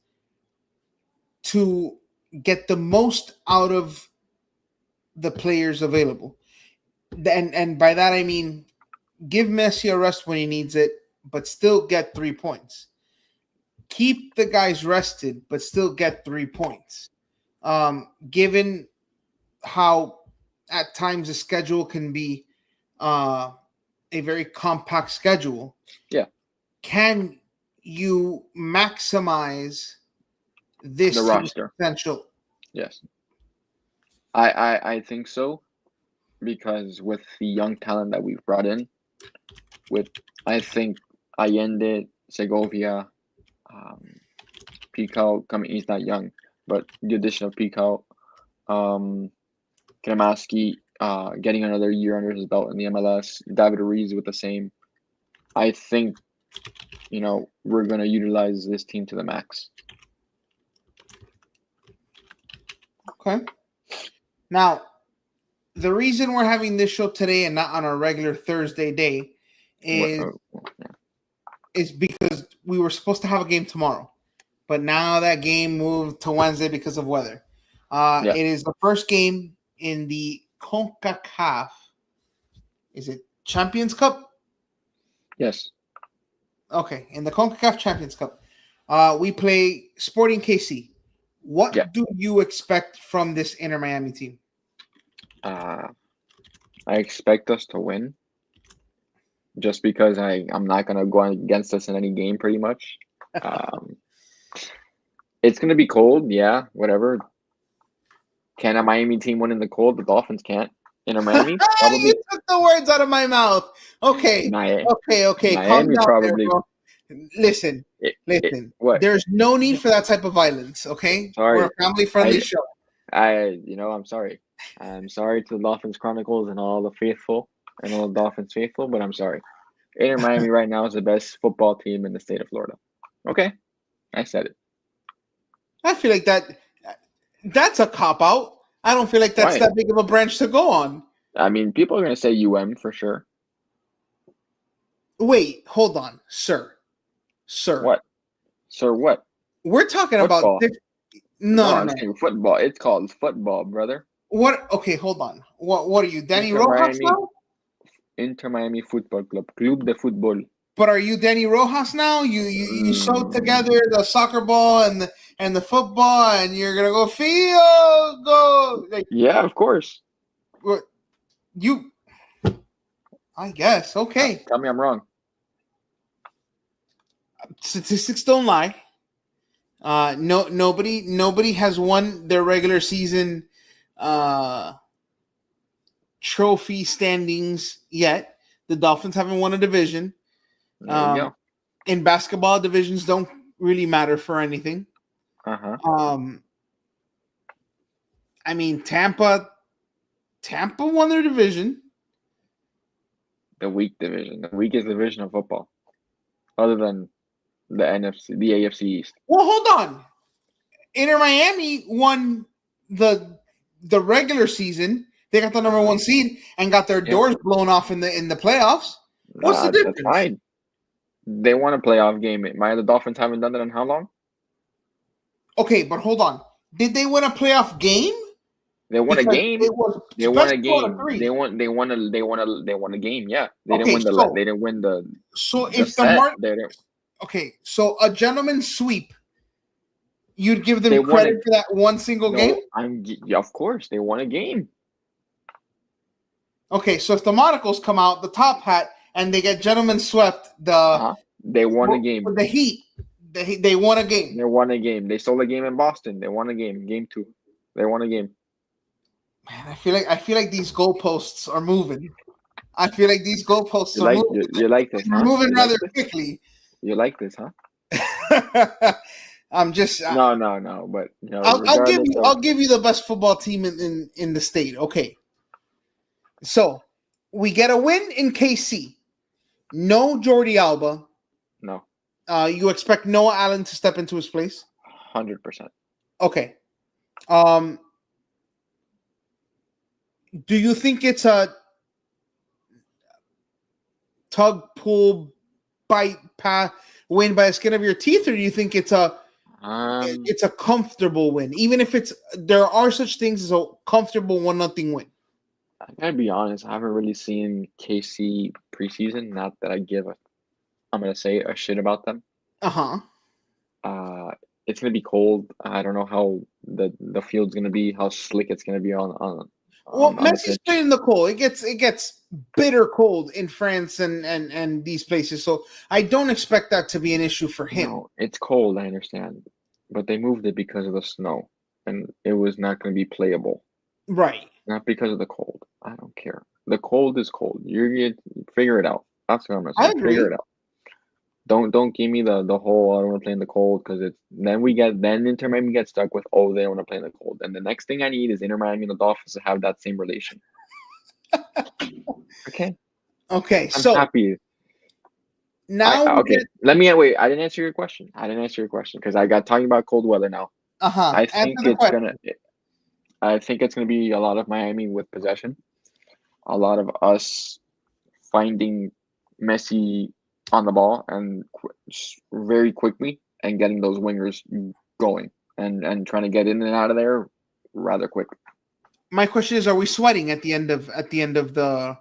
Speaker 1: to get the most out of the players available? And by that I mean give Messi a rest when he needs it, but still get 3 points. Keep the guys rested, but still get 3 points. Given how at times the schedule can be a very compact schedule,
Speaker 2: Yeah.
Speaker 1: Can you maximize this
Speaker 2: The roster
Speaker 1: potential?
Speaker 2: Yes, I think so, because with the young talent that we've brought in, I think Allende, Segovia, Pico coming. He's not young, but the addition of Pico, Kremaski, getting another year under his belt in the MLS. David Ruiz with the same. I think, we're going to utilize this team to the max.
Speaker 1: Okay. Now, the reason we're having this show today and not on our regular Thursday day is because we were supposed to have a game tomorrow, but now that game moved to Wednesday because of weather.
Speaker 2: Yeah.
Speaker 1: It is the first game in the CONCACAF. Is it Champions Cup?
Speaker 2: Yes.
Speaker 1: Okay, in the CONCACAF Champions Cup, we play Sporting KC.
Speaker 2: Yeah.
Speaker 1: What do you expect from this Inter Miami team?
Speaker 2: Uh, I expect us to win just because I'm not gonna go against us in any game pretty much. Um, it's gonna be cold, yeah, whatever. Can a Miami team win in the cold? The Dolphins can't. Inter Miami
Speaker 1: You
Speaker 2: probably.
Speaker 1: took the words out of my mouth. Okay,
Speaker 2: Mi-
Speaker 1: okay. Calm
Speaker 2: Miami
Speaker 1: down there,
Speaker 2: probably.
Speaker 1: bro. Listen, listen.
Speaker 2: What?
Speaker 1: There's no need for that type of violence. Okay, we're
Speaker 2: Sorry.
Speaker 1: a family-friendly
Speaker 2: I
Speaker 1: show.
Speaker 2: I'm sorry. I'm sorry to the Dolphins Chronicles and all the faithful and all the Dolphins faithful, but I'm sorry. Inter Miami right now is the best football team in the state of Florida. Okay, I said it.
Speaker 1: I feel like that's a cop out. I don't feel like that's
Speaker 2: Why?
Speaker 1: that big of a branch to go on.
Speaker 2: I mean, people are gonna say for sure.
Speaker 1: Wait, hold on, sir.
Speaker 2: What? Sir, what?
Speaker 1: We're talking about
Speaker 2: Football.
Speaker 1: no,
Speaker 2: No,
Speaker 1: no,
Speaker 2: I'm
Speaker 1: no.
Speaker 2: saying football. It's called football, brother.
Speaker 1: What? Okay, hold on. What are you, Danny
Speaker 2: Inter
Speaker 1: Rojas
Speaker 2: Miami,
Speaker 1: now?
Speaker 2: Inter Miami Football Club, Club de Fútbol.
Speaker 1: But are you Danny Rojas now? You sewed
Speaker 2: Mm,
Speaker 1: together the soccer ball and the football, and you're gonna go field go. Like
Speaker 2: yeah, of course.
Speaker 1: what? You? I guess okay.
Speaker 2: Tell me I'm wrong.
Speaker 1: Statistics don't lie. Nobody has won their regular season uh, trophy standings yet. The Dolphins haven't won a division.
Speaker 2: There you go.
Speaker 1: In basketball, divisions don't really matter for anything.
Speaker 2: Uh-huh.
Speaker 1: Um, I mean, Tampa won their division.
Speaker 2: The weak division, the weakest division of football, other than the AFC East.
Speaker 1: Well, hold on. Inter Miami won the regular season. They got the number one seed and got their
Speaker 2: Yeah,
Speaker 1: doors blown off in the playoffs. What's the
Speaker 2: that's
Speaker 1: difference?
Speaker 2: fine. They won a playoff game. The Dolphins haven't done that in how long?
Speaker 1: Okay, but hold on. Did they win a playoff game?
Speaker 2: They won a
Speaker 1: Because
Speaker 2: game.
Speaker 1: it was
Speaker 2: They won
Speaker 1: best
Speaker 2: a
Speaker 1: two out of
Speaker 2: game.
Speaker 1: three.
Speaker 2: They won a game. Yeah, they didn't
Speaker 1: Okay,
Speaker 2: win the.
Speaker 1: so
Speaker 2: They didn't win
Speaker 1: so
Speaker 2: the
Speaker 1: if the
Speaker 2: set.
Speaker 1: mark
Speaker 2: They didn't.
Speaker 1: okay, so a gentleman's sweep, you'd give
Speaker 2: They
Speaker 1: them
Speaker 2: won a.
Speaker 1: credit for that one single game?
Speaker 2: No, yeah, of course they won a game.
Speaker 1: Okay, so if the monocles come out, the top hat, and they get gentlemen swept,
Speaker 2: They won a game.
Speaker 1: the Heat, they won a game.
Speaker 2: They won a game. They stole a game in Boston. They won a game. Game 2. They won a game.
Speaker 1: Man, I feel like these goalposts are moving. I feel like these goalposts are moving.
Speaker 2: You like this,
Speaker 1: They're
Speaker 2: huh?
Speaker 1: moving
Speaker 2: You like
Speaker 1: rather
Speaker 2: this?
Speaker 1: quickly.
Speaker 2: You like this, huh?
Speaker 1: I'm just.
Speaker 2: No. But regardless
Speaker 1: I'll
Speaker 2: of
Speaker 1: give you the best football team in the state. Okay. So we get a win in KC. No Jordi Alba.
Speaker 2: no,
Speaker 1: You expect Noah Allen to step into his place?
Speaker 2: 100%.
Speaker 1: Okay. Do you think it's a tug, pull, bite, win by the skin of your teeth, or do you think it's a comfortable win? Even if there are such things as a comfortable 1-0 win.
Speaker 2: I gotta be honest. I haven't really seen KC preseason. Not that I'm gonna say a shit about them.
Speaker 1: Uh-huh.
Speaker 2: It's gonna be cold. I don't know how the field's gonna be, how slick it's gonna be
Speaker 1: Well,
Speaker 2: on the
Speaker 1: Messi's
Speaker 2: pitch.
Speaker 1: playing in the cold. It gets bitter cold in France and these places. So I don't expect that to be an issue for him.
Speaker 2: No, it's cold. I understand, but they moved it because of the snow, and it was not gonna be playable.
Speaker 1: Right.
Speaker 2: Not because of the cold. I don't care. The cold is cold. You figure it out. That's what I'm gonna
Speaker 1: I
Speaker 2: say.
Speaker 1: agree.
Speaker 2: Figure it out. Don't give me the whole I don't want to play in the cold because it's then Inter Miami gets stuck with they don't want to play in the cold. And the next thing I need is Inter Miami and the Dolphins to have that same relation. Okay.
Speaker 1: Okay.
Speaker 2: I'm
Speaker 1: So
Speaker 2: happy.
Speaker 1: now
Speaker 2: Let me wait. I didn't answer your question. Because I got talking about cold weather now. I think
Speaker 1: answer the question.
Speaker 2: it's gonna be a lot of Miami with possession. A lot of us finding Messi on the ball and very quickly and getting those wingers going and trying to get in and out of there rather quick.
Speaker 1: My question is: are we sweating at the end of the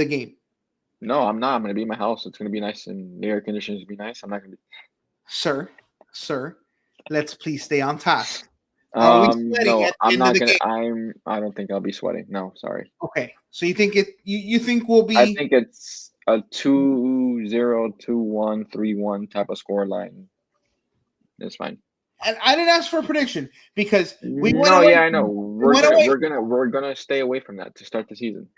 Speaker 1: game?
Speaker 2: No, I'm not. I'm gonna be in my house. It's gonna be nice and the air conditioners will be nice. I'm not gonna be.
Speaker 1: Sir, let's please stay on task. Are we sweating
Speaker 2: No,
Speaker 1: at the
Speaker 2: I'm
Speaker 1: end of
Speaker 2: not
Speaker 1: the
Speaker 2: gonna.
Speaker 1: game?
Speaker 2: I don't think I'll be sweating. No, sorry.
Speaker 1: Okay, so you think you think we'll
Speaker 2: I
Speaker 1: be?
Speaker 2: think it's a 2-0, 2-1, 3-1 type of score line. It's fine.
Speaker 1: And I didn't ask for a prediction because we went
Speaker 2: No,
Speaker 1: away.
Speaker 2: yeah, I know.
Speaker 1: We went away.
Speaker 2: We're gonna stay away from that to start the season.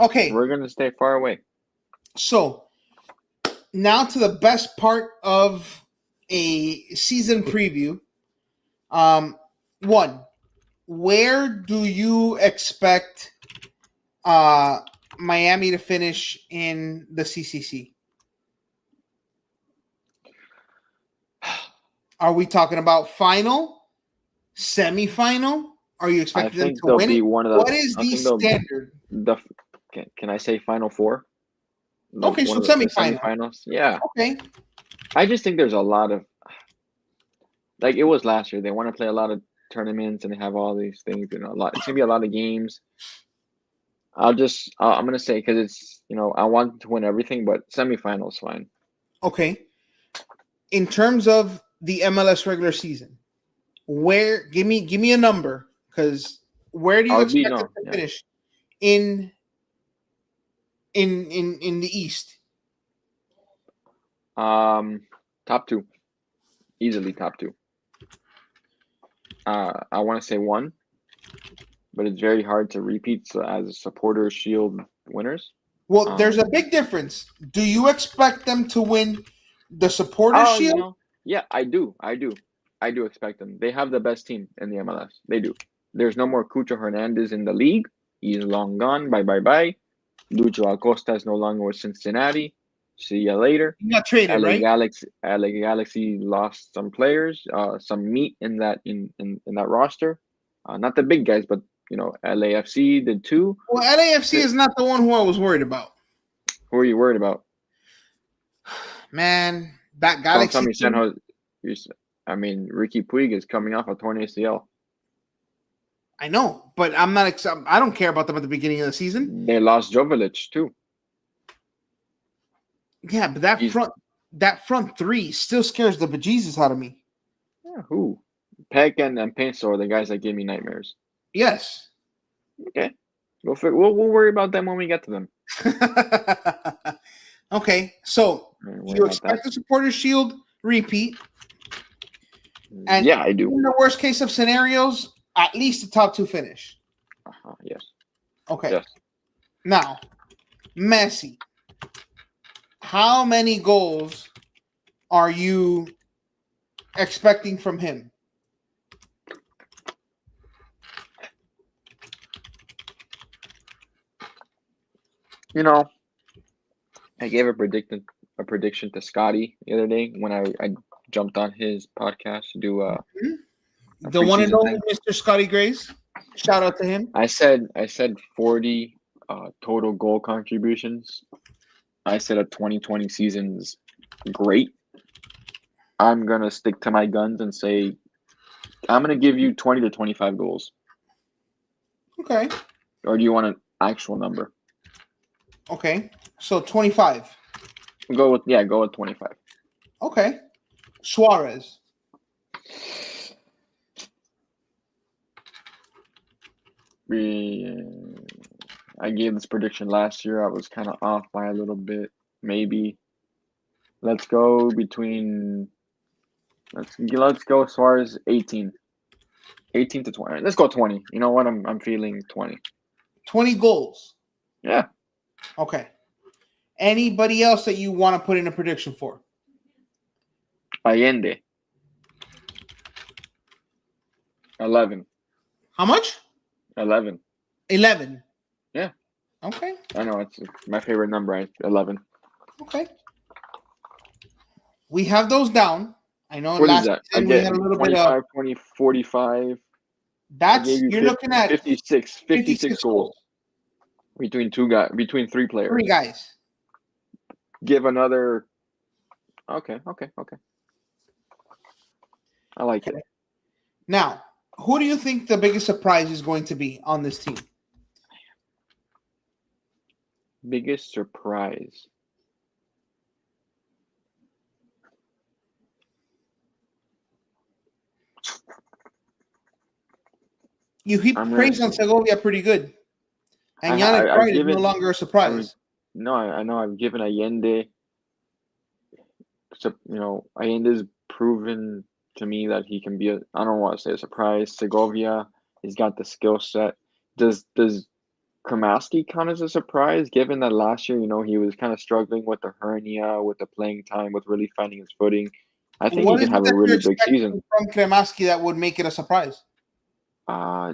Speaker 1: Okay,
Speaker 2: We're gonna stay far away.
Speaker 1: so now to the best part of a season preview. One, where do you expect Miami to finish in the CCC? Are we talking about final, semifinal? Are you
Speaker 2: I
Speaker 1: expecting them
Speaker 2: think
Speaker 1: to
Speaker 2: they'll
Speaker 1: win
Speaker 2: be
Speaker 1: it?
Speaker 2: one of the.
Speaker 1: What is
Speaker 2: I
Speaker 1: the
Speaker 2: think they'll
Speaker 1: standard?
Speaker 2: the. Can I say Final Four?
Speaker 1: Okay,
Speaker 2: One
Speaker 1: so
Speaker 2: of the
Speaker 1: semifinal.
Speaker 2: semifinals. Yeah,
Speaker 1: Okay,
Speaker 2: I just think there's a lot of like it was last year. They want to play a lot of tournaments and they have all these things. A lot. It's gonna be a lot of games. I'm gonna say because it's I want to win everything, but semifinals fine.
Speaker 1: okay. In terms of the MLS regular season, where give me a number because where do you
Speaker 2: I'll be
Speaker 1: expect them
Speaker 2: no
Speaker 1: to
Speaker 2: yeah.
Speaker 1: finish in the East?
Speaker 2: Top two, easily top two. I want to say one, but it's very hard to repeat. So as a supporter shield winners.
Speaker 1: Well, there's a big difference. Do you expect them to win the supporter
Speaker 2: Oh,
Speaker 1: shield?
Speaker 2: yeah, I do expect them. They have the best team in the MLS. They do. There's no more Cucho Hernandez in the league. He's long gone. Bye, bye, bye. Lucho Acosta is no longer with Cincinnati. See you later.
Speaker 1: You got traded, right?
Speaker 2: LA Galaxy lost some players, some meat in that roster. Not the big guys, but LAFC did too.
Speaker 1: Well, LAFC is not the one who I was worried about.
Speaker 2: Who are you worried about?
Speaker 1: Man, that
Speaker 2: Don't tell
Speaker 1: Galaxy
Speaker 2: me San Jose. Ricky Puig is coming off a torn ACL.
Speaker 1: I know, but I'm not. I don't care about them at the beginning of the season.
Speaker 2: They lost Jovic too.
Speaker 1: Yeah, but that front three still scares the bejesus out of me.
Speaker 2: Yeah, who? Peck and Peso are the guys that give me nightmares.
Speaker 1: Yes.
Speaker 2: Okay, we'll worry about them when we get to them.
Speaker 1: Okay, so you expect the Supporters Shield repeat, and
Speaker 2: yeah, I do.
Speaker 1: In the worst case of scenarios, at least the top two finish.
Speaker 2: Yes.
Speaker 1: Okay.
Speaker 2: Yes.
Speaker 1: Now, Messi. How many goals are you expecting from him?
Speaker 2: I gave a prediction to Scotty the other day when I jumped on his podcast to do a
Speaker 1: the one and only
Speaker 2: thing.
Speaker 1: Mr. Scotty Grays. Shout out to him.
Speaker 2: I said 40 total goal contributions. I said a 2020 season's great. I'm gonna stick to my guns and say I'm gonna give you 20 to 25 goals.
Speaker 1: Okay.
Speaker 2: Or do you want an actual number?
Speaker 1: Okay. So 25.
Speaker 2: Go with 25.
Speaker 1: Okay. Suarez.
Speaker 2: I gave this prediction last year. I was kind of off by a little bit, maybe. Let's go between. Let's go as far as 18 to 20. Let's go 20. You know what? I'm feeling 20.
Speaker 1: 20 goals.
Speaker 2: Yeah.
Speaker 1: Okay. Anybody else that you want to put in a prediction for?
Speaker 2: Allende. 11.
Speaker 1: How much?
Speaker 2: 11.
Speaker 1: 11.
Speaker 2: Yeah.
Speaker 1: Okay.
Speaker 2: I know it's my favorite number. 11.
Speaker 1: Okay. We have those down. I know
Speaker 2: what
Speaker 1: last
Speaker 2: is that?
Speaker 1: season we had a little
Speaker 2: 25,
Speaker 1: bit of
Speaker 2: 20, 45.
Speaker 1: you're looking at
Speaker 2: 56 goals between between three players.
Speaker 1: 3 guys.
Speaker 2: Give another. Okay. I like it.
Speaker 1: Now, who do you think the biggest surprise is going to be on this team?
Speaker 2: Biggest surprise.
Speaker 1: You heap
Speaker 2: I'm gonna
Speaker 1: praise
Speaker 2: say
Speaker 1: on Segovia pretty good. And Yannick
Speaker 2: I've
Speaker 1: Wright is no
Speaker 2: given.
Speaker 1: longer a
Speaker 2: I've
Speaker 1: surprise.
Speaker 2: no. I know I've given Allende. Allende's proven to me that he can be a. I don't want to say a surprise. Segovia, he's got the skill set. Does Kramaski count as a surprise, given that last year, he was kind of struggling with the hernia, with the playing time, with really finding his footing. I think he
Speaker 1: What is
Speaker 2: can
Speaker 1: it
Speaker 2: have a
Speaker 1: that you're
Speaker 2: really big season.
Speaker 1: expecting from Kremaski that would make it a surprise?
Speaker 2: Uh,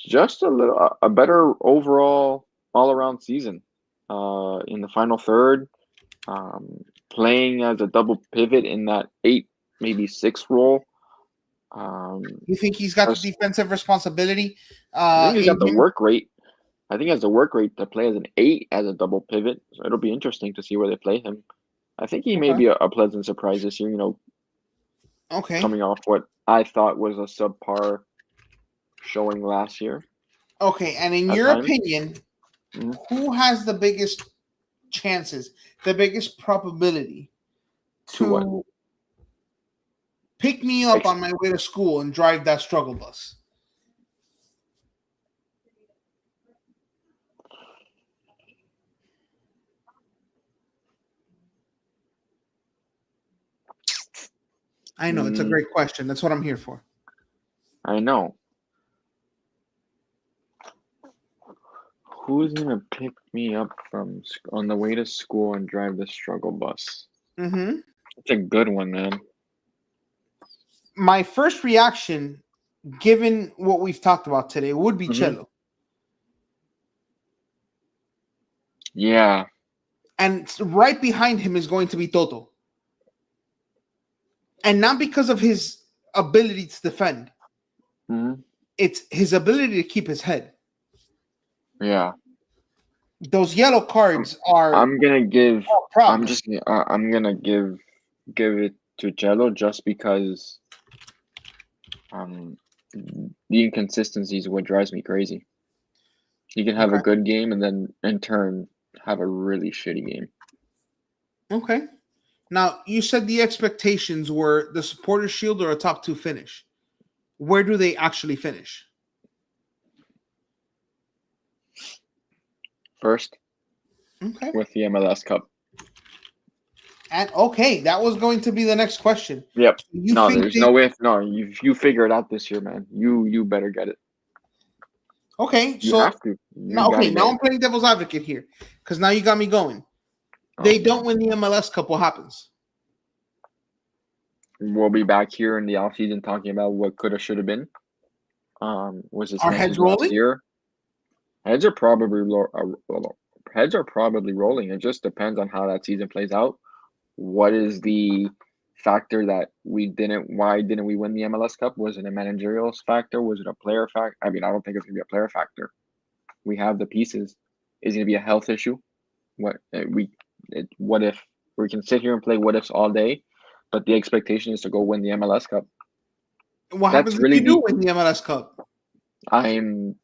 Speaker 2: just a better overall, all around season. In the final third, playing as a double pivot in that 8, maybe 6 role.
Speaker 1: You think he's got the
Speaker 2: Just,
Speaker 1: defensive responsibility
Speaker 2: I think he's
Speaker 1: in
Speaker 2: got the
Speaker 1: him?
Speaker 2: work rate. I think he has the work rate to play as an 8 as a double pivot. So it'll be interesting to see where they play him. I think he may
Speaker 1: Okay.
Speaker 2: be a pleasant surprise this year,
Speaker 1: Okay.
Speaker 2: coming off what I thought was a subpar showing last year
Speaker 1: Okay. And in
Speaker 2: at
Speaker 1: your
Speaker 2: times.
Speaker 1: opinion,
Speaker 2: Mhm.
Speaker 1: who has the biggest chances, the biggest probability
Speaker 2: To what?
Speaker 1: to pick me up
Speaker 2: Ex-
Speaker 1: on my way to school and drive that struggle bus? I know it's a
Speaker 2: mm,
Speaker 1: great question. That's what I'm here for.
Speaker 2: I know. Who's gonna pick me up on the way to school and drive the struggle bus?
Speaker 1: Mm-hmm.
Speaker 2: It's a good one, man.
Speaker 1: My first reaction, given what we've talked about today, would be
Speaker 2: Hmm.
Speaker 1: Cello.
Speaker 2: Yeah.
Speaker 1: And right behind him is going to be Toto. And not because of his ability to defend,
Speaker 2: Hmm.
Speaker 1: it's his ability to keep his head.
Speaker 2: Yeah.
Speaker 1: Those yellow
Speaker 2: I'm,
Speaker 1: cards are
Speaker 2: I'm gonna give.
Speaker 1: a
Speaker 2: I'm
Speaker 1: problem.
Speaker 2: just. I'm gonna give it to Jello just because um the inconsistency is what drives me crazy. He can have a
Speaker 1: Okay.
Speaker 2: good game and then in turn have a really shitty game.
Speaker 1: Okay. Now, you said the expectations were the supporter shield or a top 2 finish. Where do they actually finish?
Speaker 2: First
Speaker 1: Okay.
Speaker 2: with the MLS Cup.
Speaker 1: And okay, that was going to be the next question.
Speaker 2: Yep.
Speaker 1: You
Speaker 2: No,
Speaker 1: think
Speaker 2: there's
Speaker 1: they
Speaker 2: no way. No, you figure it out this year, man. You better get it.
Speaker 1: okay,
Speaker 2: You
Speaker 1: so
Speaker 2: have to. You
Speaker 1: now
Speaker 2: gotta
Speaker 1: okay,
Speaker 2: get
Speaker 1: now
Speaker 2: it.
Speaker 1: I'm playing devil's advocate here because now you got me going. They
Speaker 2: Okay.
Speaker 1: don't win the MLS Cup, what happens?
Speaker 2: We'll be back here in the off season talking about what coulda, shoulda been. Was this
Speaker 1: Our heads
Speaker 2: Messi's last
Speaker 1: rolling?
Speaker 2: year? Heads are probably heads are probably rolling. It just depends on how that season plays out. What is the factor that we didn't? Why didn't we win the MLS Cup? Was it a managerial factor? Was it a player factor? I mean, I don't think it's gonna be a player factor. We have the pieces. Is it gonna be a health issue? What if we can sit here and play what ifs all day, but the expectation is to go win the MLS Cup.
Speaker 1: What happens
Speaker 2: That's
Speaker 1: if
Speaker 2: really
Speaker 1: you do
Speaker 2: the
Speaker 1: win the MLS Cup?
Speaker 2: I'm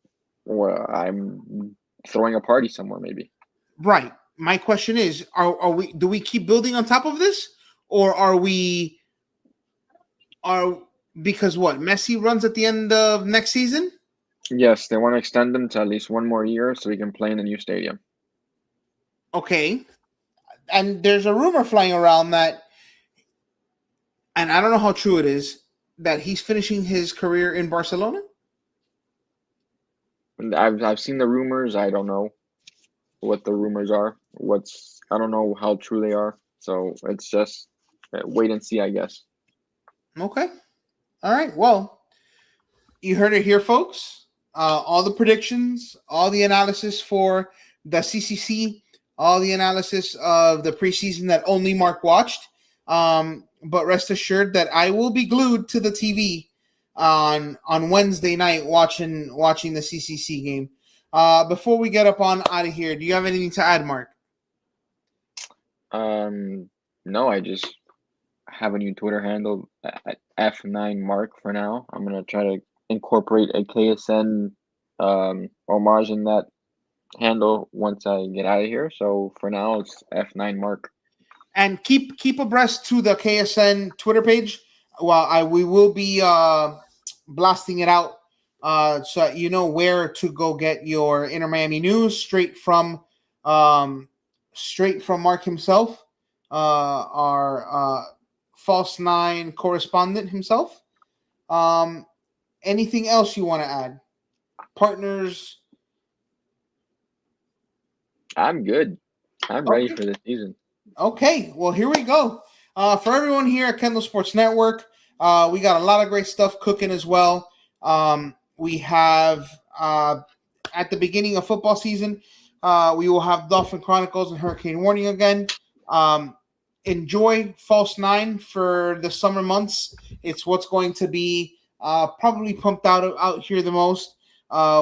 Speaker 2: I'm throwing a party somewhere maybe.
Speaker 1: Right. My question is, are we do we keep building on top of this? Or are because what? Messi runs at the end of next season?
Speaker 2: Yes, they want to extend them to at least one more year so we can play in the new stadium.
Speaker 1: Okay. And there's a rumor flying around that, and I don't know how true it is, that he's finishing his career in Barcelona.
Speaker 2: And I've seen the rumors. I don't know what the rumors are. I don't know how true they are. So it's just wait and see, I guess.
Speaker 1: Okay. All right. Well, you heard it here, folks. All the predictions, all the analysis for the CCC, all the analysis of the preseason that only Mark watched. But rest assured that I will be glued to the TV on Wednesday night watching the CCC game. Before we get up on out of here, do you have anything to add, Mark?
Speaker 2: Um, no, I just have a new Twitter handle at F9 Mark for now. I'm gonna try to incorporate a KSN homage in that handle once I get out of here. So for now, it's F9 Mark.
Speaker 1: And keep abreast to the KSN Twitter page. Well, we will be blasting it out so that you know where to go get your Inter Miami news straight from Mark himself, our False Nine correspondent himself. Anything else you want to add? Partners?
Speaker 2: I'm good. I'm ready for this season.
Speaker 1: Okay, well, here we go. For everyone here at Kendall Sports Network, we got a lot of great stuff cooking as well. We have, at the beginning of football season, we will have Dolphin Chronicles and Hurricane Warning again. Enjoy False Nine for the summer months. It's what's going to be probably pumped out here the most.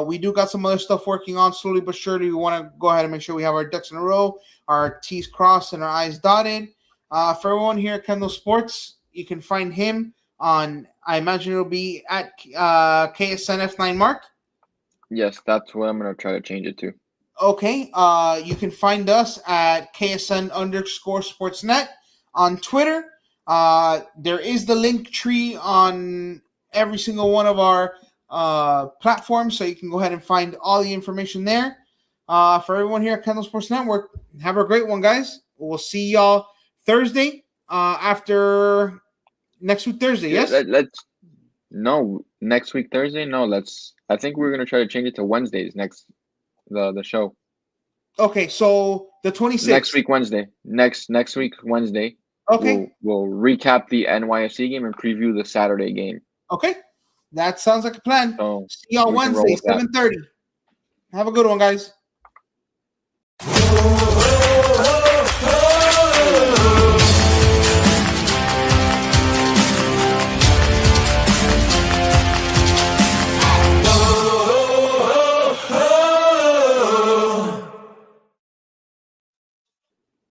Speaker 1: We do got some other stuff working on slowly but surely. We want to go ahead and make sure we have our ducks in a row, our T's crossed, and our I's dotted. For everyone here at Kendall Sports, you can find him on, I imagine it'll be at KSNF9 Mark.
Speaker 2: Yes, that's what I'm going to try to change it to.
Speaker 1: Okay. You can find us at KSN_Sportsnet on Twitter. There is the link tree on every single one of our platforms, so you can go ahead and find all the information there. For everyone here at Kendall Sports Network, have a great one, guys. We'll see y'all Thursday after next week Thursday. Yes.
Speaker 2: Next week Thursday. No, I think we're gonna try to change it to Wednesdays next the show.
Speaker 1: Okay, so the 26th.
Speaker 2: Next week Wednesday. Next week Wednesday.
Speaker 1: Okay.
Speaker 2: We'll recap the NYFC game and preview the Saturday game.
Speaker 1: Okay. That sounds like a plan.
Speaker 2: So
Speaker 1: see y'all Wednesday, 7:30. Have a good one, guys.